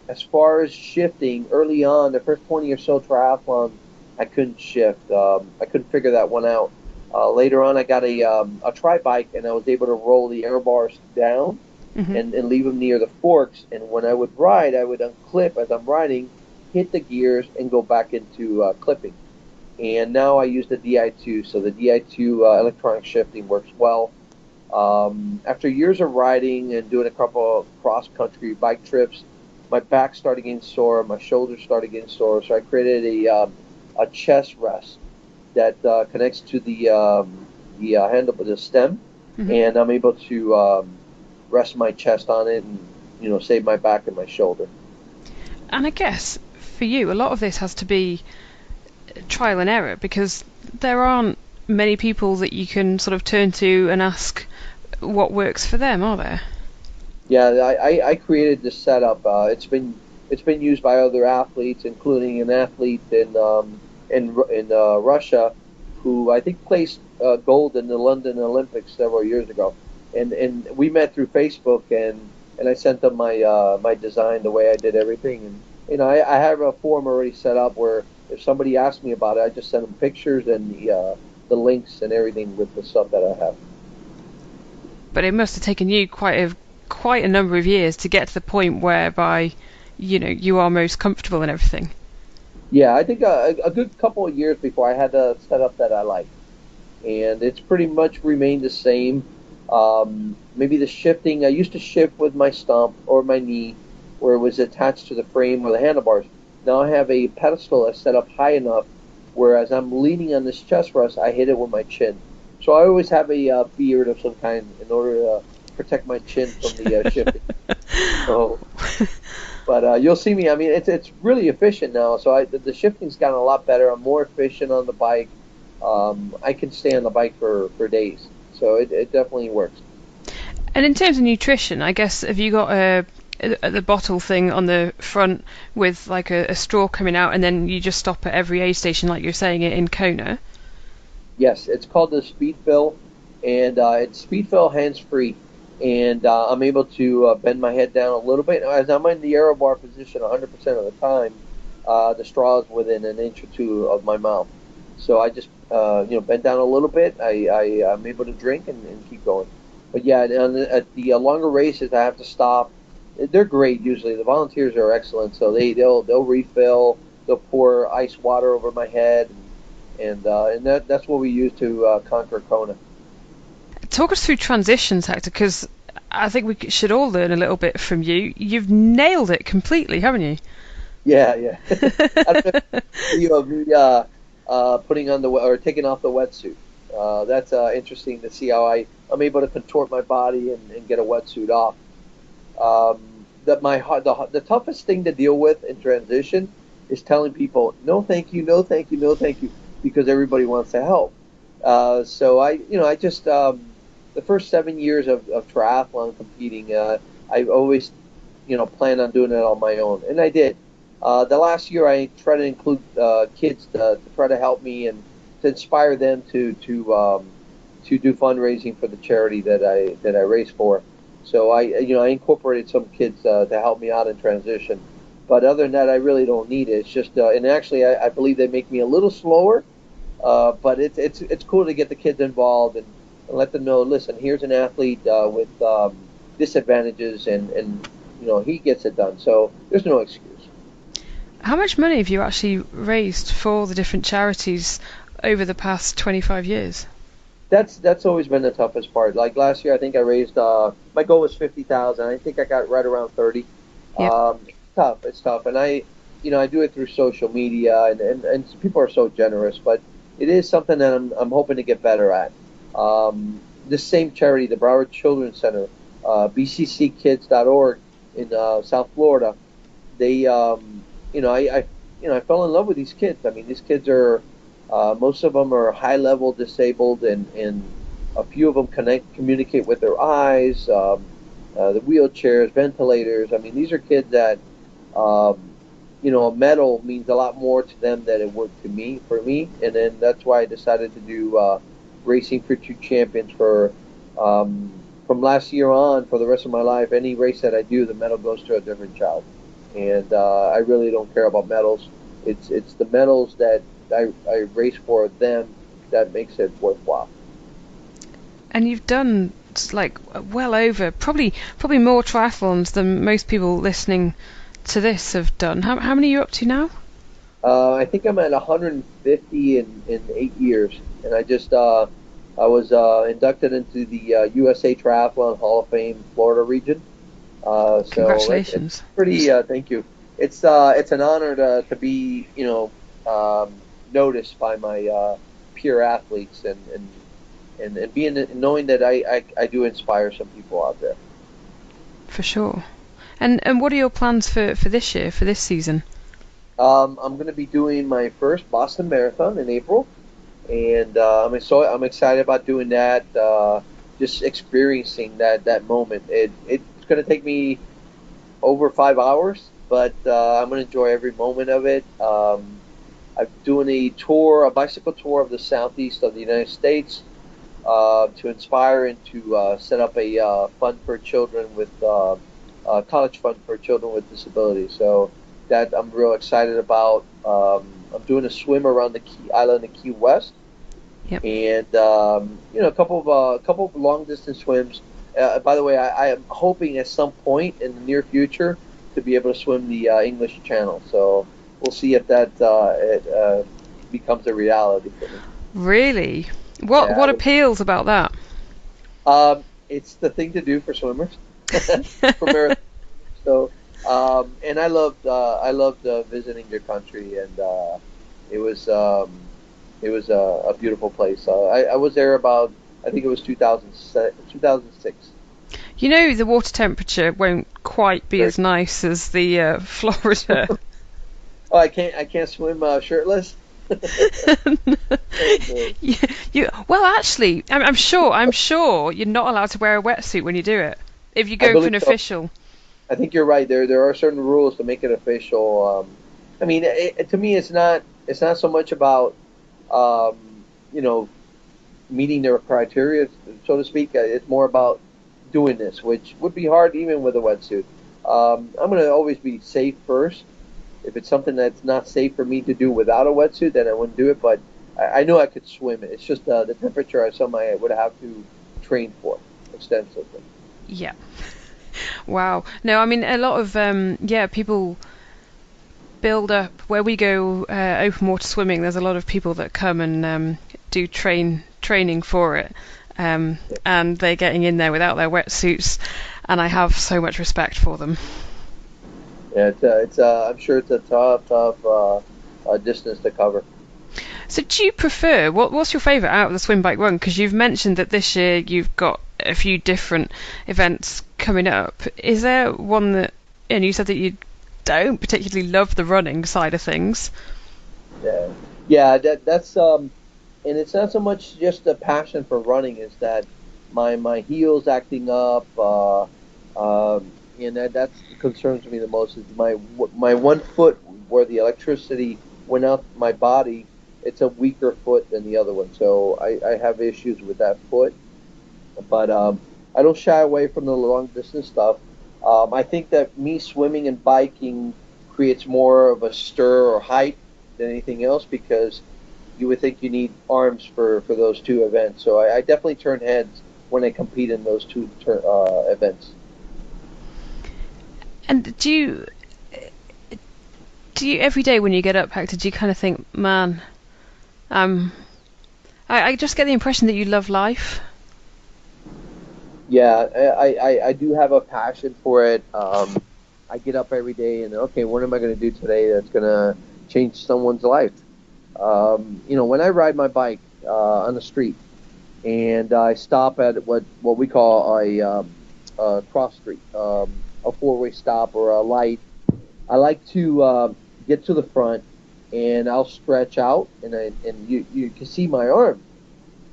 as far as shifting, early on, the first 20 or so triathlon, I couldn't shift. I couldn't figure that one out. Later on, I got a tri-bike, and I was able to roll the air bars down and leave them near the forks. And when I would ride, I would unclip as I'm riding, hit the gears, and go back into clipping. And now I use the DI2, so the DI2 electronic shifting works well. After years of riding and doing a couple of cross-country bike trips, my back started getting sore, my shoulders started getting sore, so I created a chest rest that connects to the handle, the stem, and I'm able to rest my chest on it and save my back and my shoulder. And I guess for you, a lot of this has to be trial and error, because there aren't many people that you can sort of turn to and ask what works for them, are there? Yeah, I created this setup. It's been used by other athletes, including an athlete in Russia who I think placed gold in the London Olympics several years ago. And we met through Facebook, and I sent them my design, the way I did everything. And I have a form already set up where if somebody asks me about it, I just send them pictures and the links and everything with the stuff that I have. But it must have taken you quite a number of years to get to the point whereby you are most comfortable and everything. Yeah, I think a good couple of years before I had the setup that I like, and it's pretty much remained the same. Maybe the shifting, I used to shift with my stump or my knee where it was attached to the frame or the handlebars. Now I have a pedestal that's set up high enough where as I'm leaning on this chest rest, I hit it with my chin. So I always have a beard of some kind in order to protect my chin from the shifting. So, but you'll see me. I mean, it's really efficient now. So the shifting's gotten a lot better. I'm more efficient on the bike. I can stay on the bike for days. So it definitely works. And in terms of nutrition, I guess, have you got the bottle thing on the front with like a straw coming out, and then you just stop at every aid station like you're saying it in Kona? Yes, it's called the Speedfill, and it's Speedfill hands-free. And I'm able to bend my head down a little bit. As I'm in the aero bar position 100% of the time, the straw is within an inch or two of my mouth. So I just bend down a little bit. I'm able to drink and keep going. But yeah, at the longer races, I have to stop. They're great usually. The volunteers are excellent. So they'll refill. They'll pour ice water over my head, and that's what we use to conquer Kona. Talk us through transitions, Hector, because I think we should all learn a little bit from you. You've nailed it completely, haven't you? Yeah. Me putting on or taking off the wetsuit. That's interesting to see how I'm able to contort my body and get a wetsuit off. The toughest thing to deal with in transition is telling people no, thank you, no, thank you, no, thank you, because everybody wants to help. So I just the first 7 years of triathlon competing, I always planned on doing it on my own, and I did. The last year I tried to include kids to try to help me and to inspire them to do fundraising for the charity that I race for. So I incorporated some kids to help me out in transition. But other than that, I really don't need it. It's just and actually I believe they make me a little slower. But it's cool to get the kids involved and let them know. Listen, here's an athlete with disadvantages, and he gets it done. So there's no excuse. How much money have you actually raised for the different charities over the past 25 years? That's always been the toughest part. Like last year, I think I raised my goal was 50,000. I think I got right around 30. Yep. It's tough, and I do it through social media, and people are so generous, but it is something that I'm hoping to get better at. This same charity, the Broward Children's Center, bcckids.org in South Florida, they I fell in love with these kids. I mean, these kids are most of them are high level disabled, and a few of them communicate with their eyes. The wheelchairs, ventilators. I mean, these are kids that a medal means a lot more to them than it would for me, and then that's why I decided to do Racing for True Champions for from last year on for the rest of my life. Any race that I do, the medal goes to a different child, and I really don't care about medals. It's the medals that I race for them that makes it worthwhile. And you've done like well over, probably more triathlons than most people listening to this have done. How many are you up to now? I think I'm at 150 in 8 years, and I was inducted into the USA Triathlon Hall of Fame Florida region. Congratulations! It's pretty. Thank you. It's an honor to be noticed by my peer athletes and knowing that I do inspire some people out there. For sure. And what are your plans for this year, for this season? I'm going to be doing my first Boston Marathon in April, and I'm excited about doing that. Just experiencing that moment. It's going to take me over 5 hours, but I'm going to enjoy every moment of it. I'm doing a bicycle tour of the southeast of the United States to inspire and to set up a fund for children with college fund for children with disabilities. So that I'm real excited about. I'm doing a swim around the island of Key West, yep. And a couple of long distance swims. By the way, I am hoping at some point in the near future to be able to swim the English Channel. So we'll see if that becomes a reality for me. Really? What appeals about that? It's the thing to do for swimmers. For marathon. So, and I loved visiting your country, and it was a beautiful place. I was there about, I think it was 2006. You know, the water temperature won't quite be as nice as the Florida. Oh, I can't swim shirtless. Well, actually, I'm sure you're not allowed to wear a wetsuit when you do it if you go for an official. I think you're right. There are certain rules to make it official. I mean, to me, it's not so much about meeting their criteria, so to speak. It's more about doing this, which would be hard even with a wetsuit. I'm going to always be safe first. If it's something that's not safe for me to do without a wetsuit, then I wouldn't do it. But I know I could swim it. It's just the temperature I would have to train for extensively. Yeah. Wow. No, I mean, a lot of people build up. Where we go open water swimming, there's a lot of people that come and do training for it, and they're getting in there without their wetsuits, and I have so much respect for them. Yeah, I'm sure it's a tough distance to cover. So do you prefer, what's your favourite out of the swim, bike, run? Because you've mentioned that this year you've got a few different events coming up. Is there one that, and you said that you don't particularly love the running side of things? Yeah, that's and it's not so much just a passion for running, is that my heels acting up, and that concerns me the most. Is my one foot where the electricity went out my body. It's a weaker foot than the other one, so I have issues with that foot. But I don't shy away from the long distance stuff. I think that me swimming and biking creates more of a stir or hype than anything else, because you would think you need arms for those two events. So I definitely turn heads when I compete in those two events. And do you every day when you get up, Hector, do you kind of think, man, I just get the impression that you love life? Yeah, I do have a passion for it. I get up every day and, okay, what am I going to do today that's going to change someone's life? When I ride my bike on the street and I stop at what we call a cross street, a four-way stop or a light, I like to get to the front and I'll stretch out and you can see my arm.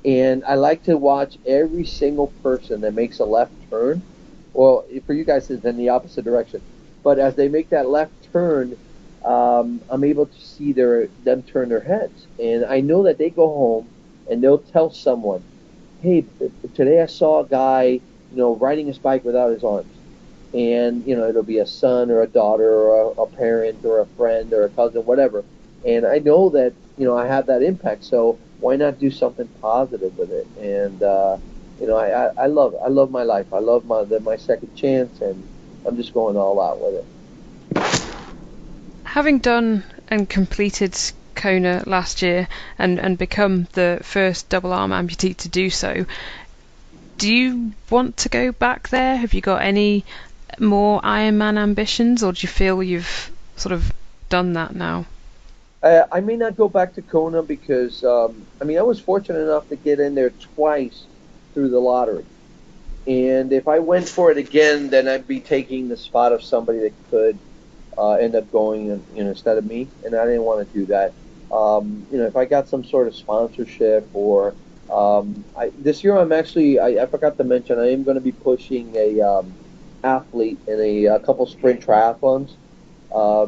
And I like to watch every single person that makes a left turn. Well, for you guys, it's in the opposite direction. But as they make that left turn, I'm able to see them turn their heads. And I know that they go home and they'll tell someone, hey, today I saw a guy, riding his bike without his arms. And, it'll be a son or a daughter or a parent or a friend or a cousin, whatever. And I know that, I have that impact. So why not do something positive with it? And I love my life. I love my second chance, and I'm just going all out with it. Having done and completed Kona last year and become the first double arm amputee to do so, do you want to go back there? Have you got any more Ironman ambitions, or do you feel you've sort of done that now? I may not go back to Kona because I was fortunate enough to get in there twice through the lottery. And if I went for it again, then I'd be taking the spot of somebody that could end up going, instead of me, and I didn't want to do that. If I got some sort of sponsorship or this year I forgot to mention I am going to be pushing a athlete in a couple sprint triathlons,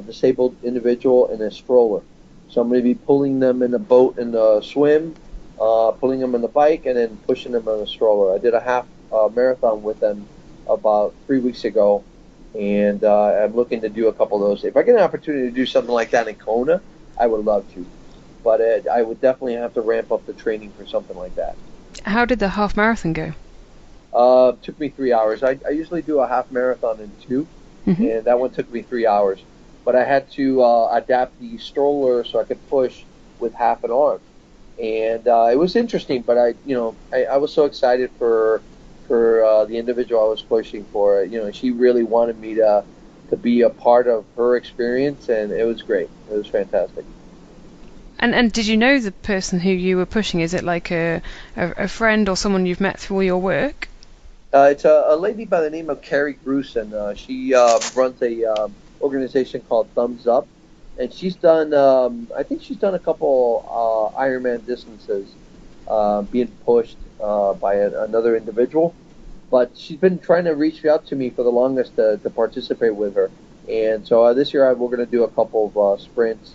disabled individual in a stroller. So I'm going to be pulling them in a boat in the swim, pulling them in the bike, and then pushing them on a stroller. I did a half marathon with them about 3 weeks ago, and I'm looking to do a couple of those. If I get an opportunity to do something like that in Kona, I would love to. But I would definitely have to ramp up the training for something like that. How did the half marathon go? Took me 3 hours. I usually do a half marathon in 2, and that one took me 3 hours. But I had to adapt the stroller so I could push with half an arm, and it was interesting. But I was so excited for the individual I was pushing for. She really wanted me to be a part of her experience, and it was great. It was fantastic. And did you know the person who you were pushing? Is it like a friend or someone you've met through your work? It's a lady by the name of Carrie Grusin. She runs a organization called Thumbs Up, and she's done. I think she's done a couple Ironman distances, being pushed by another individual. But she's been trying to reach out to me for the longest to participate with her. And so this year we're going to do a couple of sprints.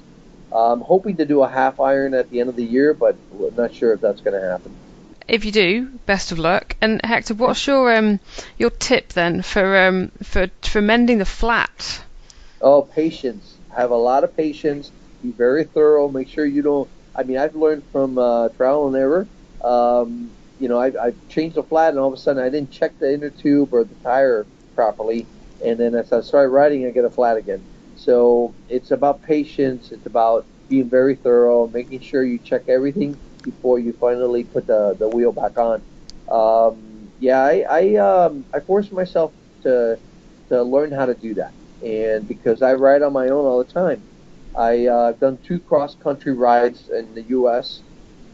I'm hoping to do a half iron at the end of the year, but we're not sure if that's going to happen. If you do, best of luck. And Hector, what's your tip then for mending the flat? Oh, patience. Have a lot of patience. Be very thorough. Make sure you don't. I've learned from trial and error. I've changed the flat, and all of a sudden I didn't check the inner tube or the tire properly, and then as I started riding, I get a flat again. So it's about patience. It's about being very thorough, making sure you check everything before you finally put the wheel back on. I forced myself to learn how to do that, and because I ride on my own all the time, I've done 2 cross country rides in the U.S.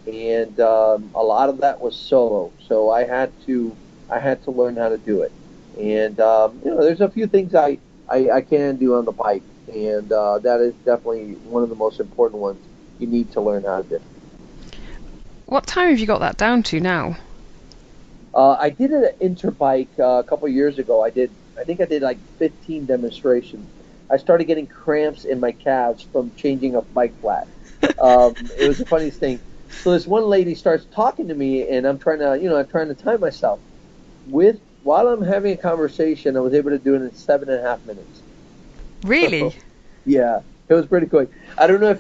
and a lot of that was solo. So I had to learn how to do it, and there's a few things I can do on the bike, and that is definitely one of the most important ones you need to learn how to do. What time have you got that down to now? I did an Interbike a couple of years ago. I think I did like 15 demonstrations. I started getting cramps in my calves from changing a bike flat. It was the funniest thing. So this one lady starts talking to me, and I'm trying to time myself. While I'm having a conversation, I was able to do it in 7.5 minutes. Really? Yeah, it was pretty quick. I don't know if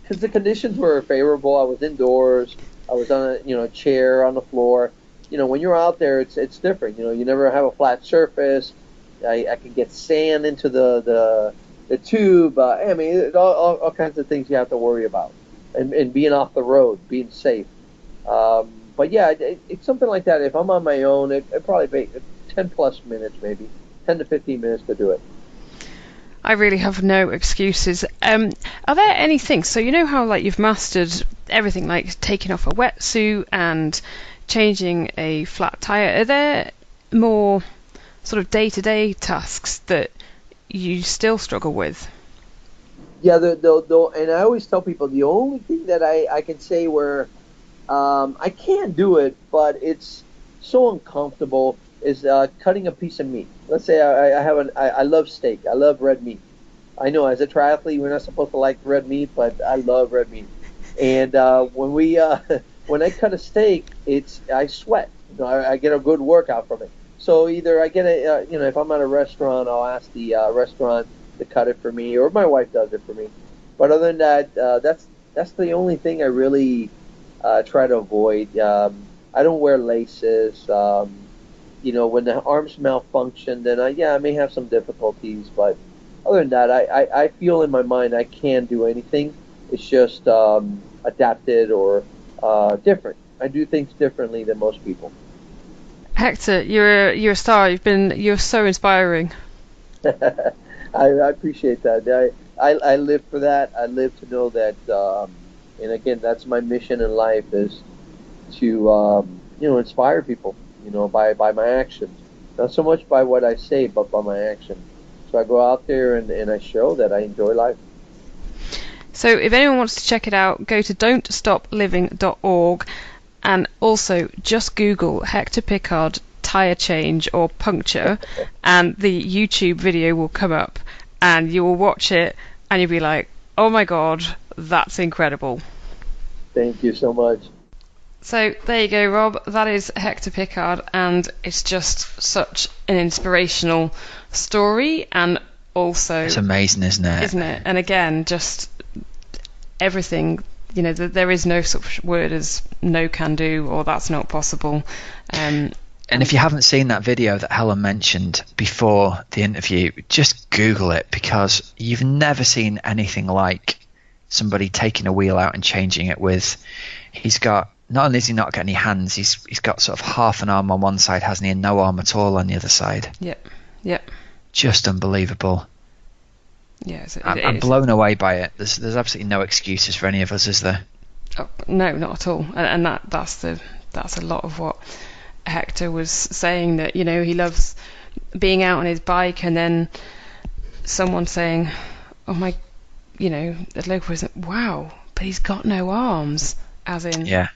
because the conditions were favorable. I was indoors. I was on a chair on the floor. When you're out there, it's different. You never have a flat surface. I can get sand into the tube. All kinds of things you have to worry about, and being off the road, being safe. But yeah, it's something like that. If I'm on my own, it probably take 10 plus minutes, maybe 10 to 15 minutes to do it. I really have no excuses. Are there any things? So you know how you've mastered everything, like taking off a wetsuit and changing a flat tire. Are there more sort of day-to-day tasks that you still struggle with? Yeah, and I always tell people the only thing that I can say where I can do it, but it's so uncomfortable is cutting a piece of meat. Let's say I love steak. I love red meat. I know as a triathlete we're not supposed to like red meat, but I love red meat. And when I cut a steak, I sweat. I get a good workout from it. So either I get if I'm at a restaurant, I'll ask the restaurant to cut it for me, or my wife does it for me. But other than that, that's the only thing I really try to avoid. I don't wear laces. When the arms malfunction, then I may have some difficulties. But other than that, I feel in my mind I can do anything. It's just adapted or different. I do things differently than most people. Hector, you're a star. You're so inspiring. I appreciate that. I live for that. I live to know that, and again, that's my mission in life is to inspire people. By my actions, not so much by what I say, but by my action. So I go out there and I show that I enjoy life. So if anyone wants to check it out, go to don'tstopliving.org, and also just Google Hector Picard tire change or puncture, and the YouTube video will come up, and you will watch it, and you'll be like, oh my god, that's incredible. Thank you so much. So there you go, Rob. That is Hector Picard, and it's just such an inspirational story, and also it's amazing, isn't it? Isn't it? And again, just everything. There is no such word as no can do or that's not possible. And if you haven't seen that video that Helen mentioned before the interview, just Google it, because you've never seen anything like somebody taking a wheel out and changing it with. He's got. Not only has he not got any hands, he's got sort of half an arm on one side, hasn't he, and no arm at all on the other side. Yep. Just unbelievable. Yeah, I'm blown away by it. There's absolutely no excuses for any of us, is there? Oh, no, not at all. And that's a lot of what Hector was saying, that he loves being out on his bike, and then someone saying, "Oh my," at local person, "Wow, but he's got no arms," as in, yeah.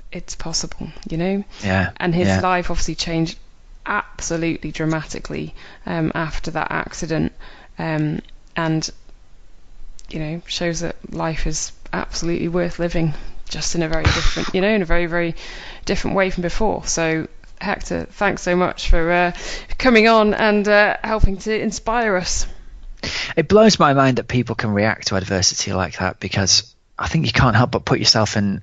It's possible, Yeah. And his life obviously changed absolutely dramatically after that accident, and shows that life is absolutely worth living, just in a very different, in a very, very different way from before. So Hector, thanks so much for coming on and helping to inspire us. It blows my mind that people can react to adversity like that, because I think you can't help but put yourself in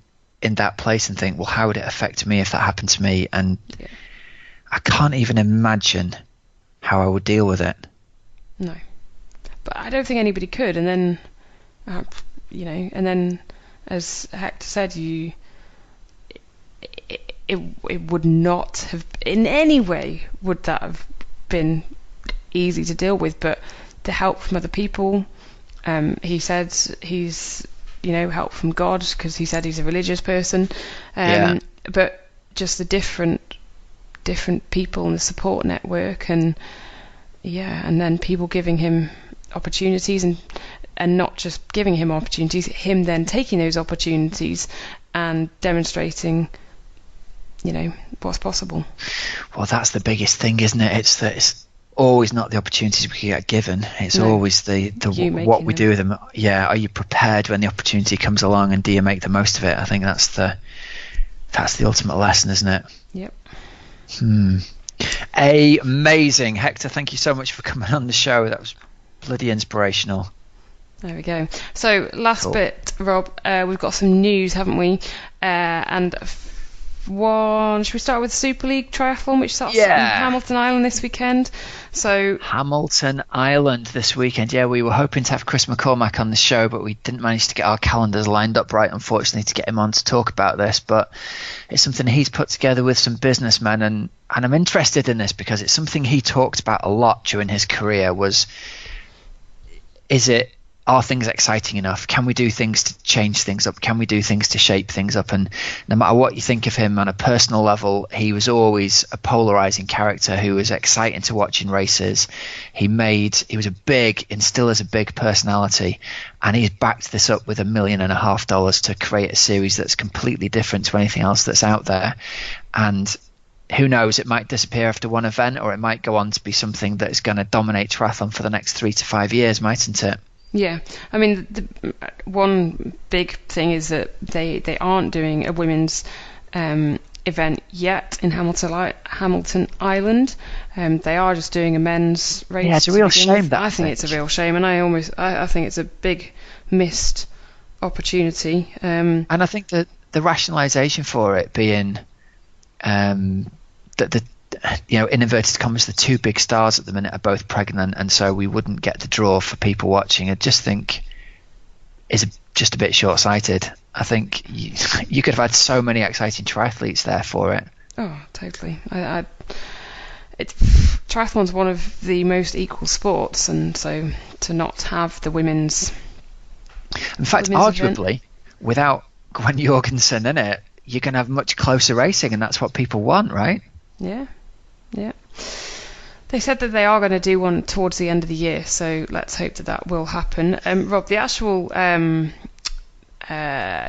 that place and think, well, how would it affect me if that happened to me? And I can't even imagine how I would deal with it. No, but I don't think anybody could. And then, and then, as Hector said, it would not have in any way would that have been easy to deal with. But the help from other people, he said he's help from God, because he said he's a religious person, but just the different people in the support network, and then people giving him opportunities, and not just giving him opportunities, him then taking those opportunities and demonstrating what's possible. Well, that's the biggest thing, isn't it? It's that it's always not the opportunities we get given. It's always the what we do with them. Yeah, are you prepared when the opportunity comes along, and do you make the most of it? I think that's the ultimate lesson, isn't it? Yep. Amazing. Hector, thank you so much for coming on the show. That was bloody inspirational. There we go. So last bit, Rob, we've got some news, haven't we? And should we start with Super League Triathlon, which starts on Hamilton Island this weekend? So Hamilton Island this weekend. Yeah, we were hoping to have Chris McCormack on the show, but we didn't manage to get our calendars lined up right, unfortunately, to get him on to talk about this. But it's something he's put together with some businessmen, and I'm interested in this because it's something he talked about a lot during his career. Are things exciting enough? Can we do things to change things up? Can we do things to shape things up? And no matter what you think of him on a personal level, he was always a polarizing character who was exciting to watch in races. He was a big, and still is a big personality, and he's backed this up with $1.5 million to create a series that's completely different to anything else that's out there. And who knows, it might disappear after one event, or it might go on to be something that is going to dominate triathlon for the next 3 to 5 years, mightn't it? Yeah, I mean, the one big thing is that they aren't doing a women's event yet in Hamilton Island. They are just doing a men's race. Yeah, it's a real shame. I think it's a real shame, and I think it's a big missed opportunity. And I think that the rationalisation for it being that the in inverted commas, the two big stars at the minute are both pregnant, and so we wouldn't get the draw for people watching. I just think is just a bit short-sighted. I think you could have had so many exciting triathletes there for it. Oh, totally. Triathlon's one of the most equal sports, and so to not have the women's. In fact, arguably, without Gwen Jorgensen in it, you're going to have much closer racing, and that's what people want, right? Yeah. They said that they are going to do one towards the end of the year, so let's hope that will happen. Rob, the actual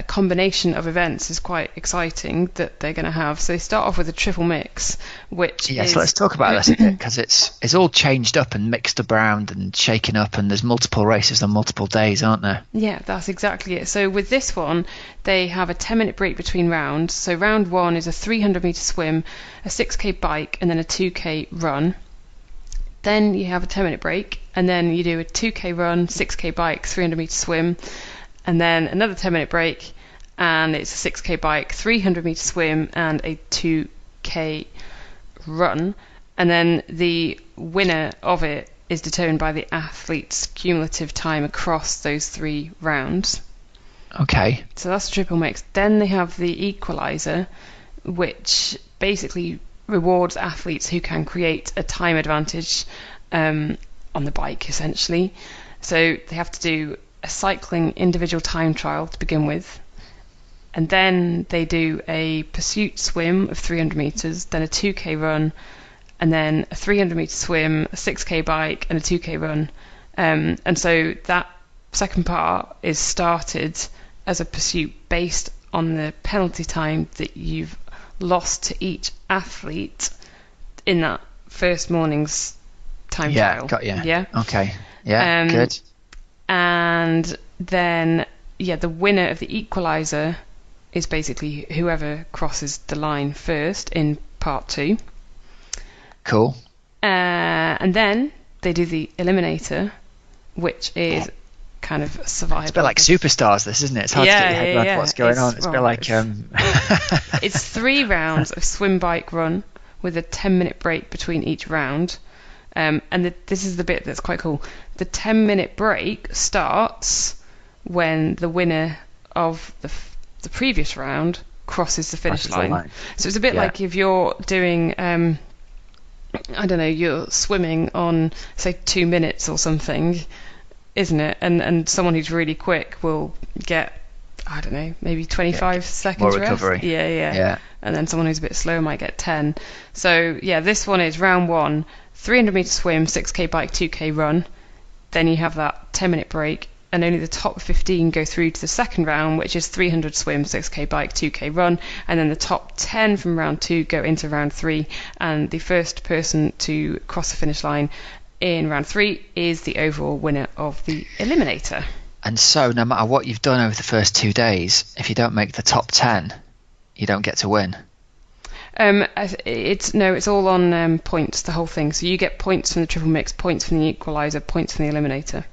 combination of events is quite exciting that they're going to have. So they start off with a triple mix, which is... So let's talk about this a bit, because it's all changed up and mixed around and shaken up, and there's multiple races on multiple days, aren't there? Yeah, that's exactly it. So with this one, they have a 10-minute break between rounds. So round one is a 300-metre swim, a 6K bike, and then a 2K run. Then you have a 10-minute break, and then you do a 2K run, 6K bike, 300-metre swim, and then another 10-minute break, and it's a 6K bike, 300-metre swim, and a 2K run. And then the winner of it is determined by the athlete's cumulative time across those 3 rounds. Okay. So that's a triple mix. Then they have the equalizer, which basically rewards athletes who can create a time advantage on the bike, essentially. So they have to do a cycling individual time trial to begin with, and then they do a pursuit swim of 300 metres, then a 2K run, and then a 300 metre swim, a 6K bike, and a 2K run. And so that second part is started as a pursuit based on the penalty time that you've lost to each athlete in that first morning's time trial. Got you. Yeah. Okay. Yeah. Good. And then, the winner of the equalizer is basically whoever crosses the line first in part 2. Cool. And then they do the eliminator, which is kind of a survival. It's a bit like Superstars, this, isn't it? It's hard to get your head around what's going on. It's a bit like... It's 3 rounds of swim, bike, run with a 10-minute break between each round. And this is the bit that's quite cool. The 10-minute break starts when the winner of the previous round crosses the finish line. So it's a bit like if you're doing... I don't know, you're swimming on, say, 2 minutes or something, isn't it? And someone who's really quick will get, I don't know, maybe 25 seconds more recovery. Rest. Yeah. And then someone who's a bit slower might get 10. So, this one is round 1, 300 metre swim, 6K bike, 2K run. Then you have that 10-minute break, and only the top 15 go through to the second round, which is 300 swim, 6K bike, 2K run, and then the top 10 from round 2 go into round 3, and the first person to cross the finish line in round 3 is the overall winner of the eliminator. And so no matter what you've done over the first 2 days, if you don't make the top 10, you don't get to win. It's all on points, the whole thing. So you get points from the triple mix, points from the equalizer, points from the eliminator.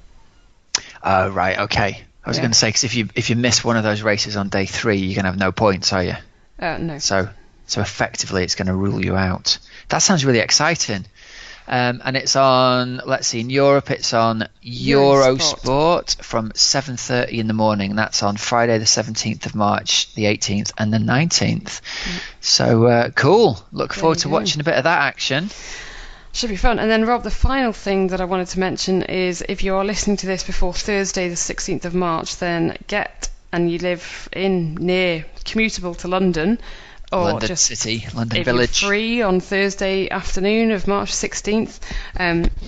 Oh, right, okay. I was going to say, because if you miss one of those races on day 3, you're going to have no points, are you? No. So effectively, it's going to rule you out. That sounds really exciting. And it's on, let's see, in Europe, it's on Eurosport from 7:30 in the morning. That's on Friday the 17th of March, the 18th, and the 19th. So cool. Look forward to watching a bit of that action. Should be fun. And then, Rob, the final thing that I wanted to mention is if you are listening to this before Thursday the 16th of March, then and you live near commutable to London, or London just City, London if Village. You're free on Thursday afternoon of March 16th,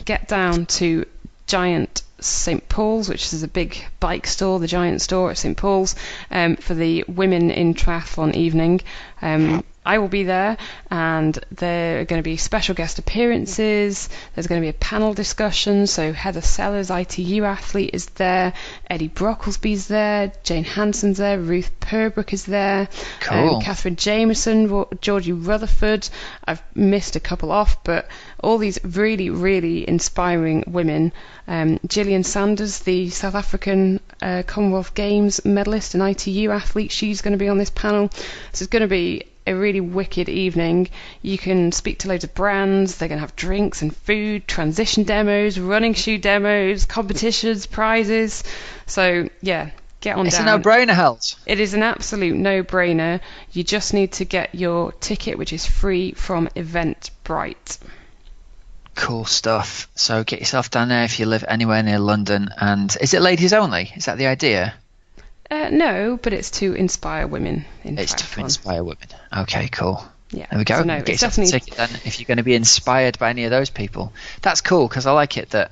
get down to Giant St Paul's, which is a big bike store, the Giant store at St Paul's, for the Women in Triathlon evening. I will be there, and there are going to be special guest appearances. There's going to be a panel discussion. So Heather Sellers, ITU athlete, is there. Eddie Brocklesby's there. Jane Hanson's there. Ruth Purbrook is there. Cool. Catherine Jameson, Georgie Rutherford. I've missed a couple off, but all these really, really inspiring women. Gillian Sanders, the South African Commonwealth Games medalist and ITU athlete, she's going to be on this panel. So it's going to be a really wicked evening. You can speak to loads of brands. They're going to have drinks and food, transition demos, running shoe demos, competitions, prizes. So yeah, get on down. It's a no-brainer, Hells. It is an absolute no-brainer. You just need to get your ticket, which is free from Eventbrite. Cool stuff. So get yourself down there if you live anywhere near London. And is it ladies only? Is that the idea? No, but it's to inspire women. It's to inspire women. Okay, cool. Yeah. There we go. So no, get it's yourself a definitely... ticket then if you're going to be inspired by any of those people. That's cool because I like it that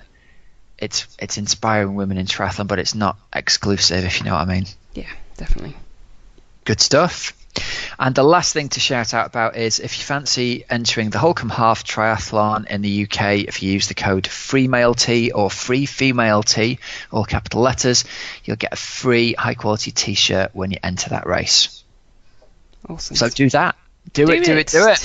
it's inspiring women in triathlon, but it's not exclusive, if you know what I mean. Yeah, definitely. Good stuff. And the last thing to shout out about is if you fancy entering the Holcombe Half Triathlon in the UK, if you use the code FREEMALET or FREEFEMALET, all capital letters, you'll get a free high quality t-shirt when you enter that race. Awesome. So do that. Do it. Do it. Do it.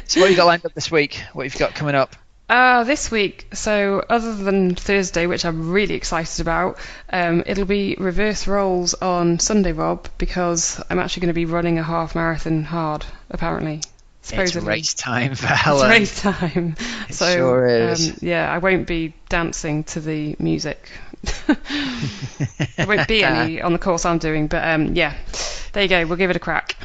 So what have you got lined up this week? What have you got coming up? This week, so other than Thursday, which I'm really excited about, it'll be reverse roles on Sunday, Rob, because I'm actually going to be running a half marathon hard, apparently. Supposedly. It's race time for Helen. It's race time. It so, sure is. Yeah, I won't be dancing to the music. There won't be any on the course I'm doing, but yeah, there you go. We'll give it a crack.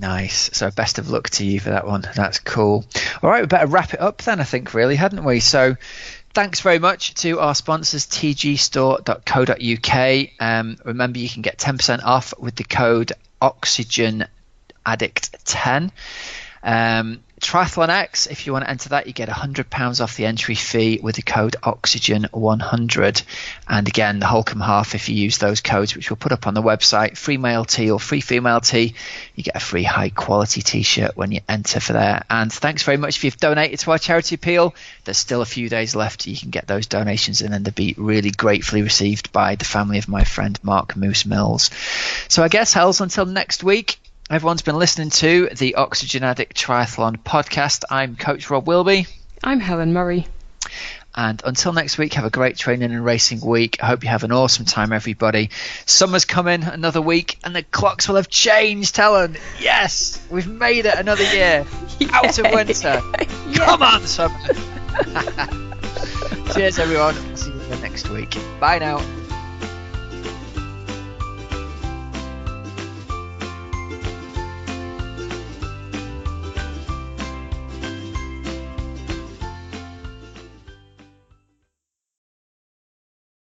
Nice. So best of luck to you for that one. That's cool. All right, we better wrap it up then, I think, really, hadn't we? So thanks very much to our sponsors, tgstore.co.uk. Remember, you can get 10% off with the code OxygenAddict10. Triathlon X, if you want to enter that, you get £100 off the entry fee with the code Oxygen100. And again, the Holcombe Half, if you use those codes, which we'll put up on the website, free male tee or free female tee, you get a free high quality t-shirt when you enter for there. And thanks very much if you've donated to our charity appeal. There's still a few days left. You can get those donations in and they'll be really gratefully received by the family of my friend Mark Moose Mills. So I guess, Hells, until next week, everyone's been listening to the Oxygen Addict Triathlon podcast. I'm Coach Rob Wilby. I'm Helen Murray. And until next week, have a great training and racing week. I hope you have an awesome time, everybody. Summer's coming, another week, and the clocks will have changed, Helen. Yes, we've made it another year. Out of winter. Come on, summer. Cheers, everyone. See you next week. Bye now.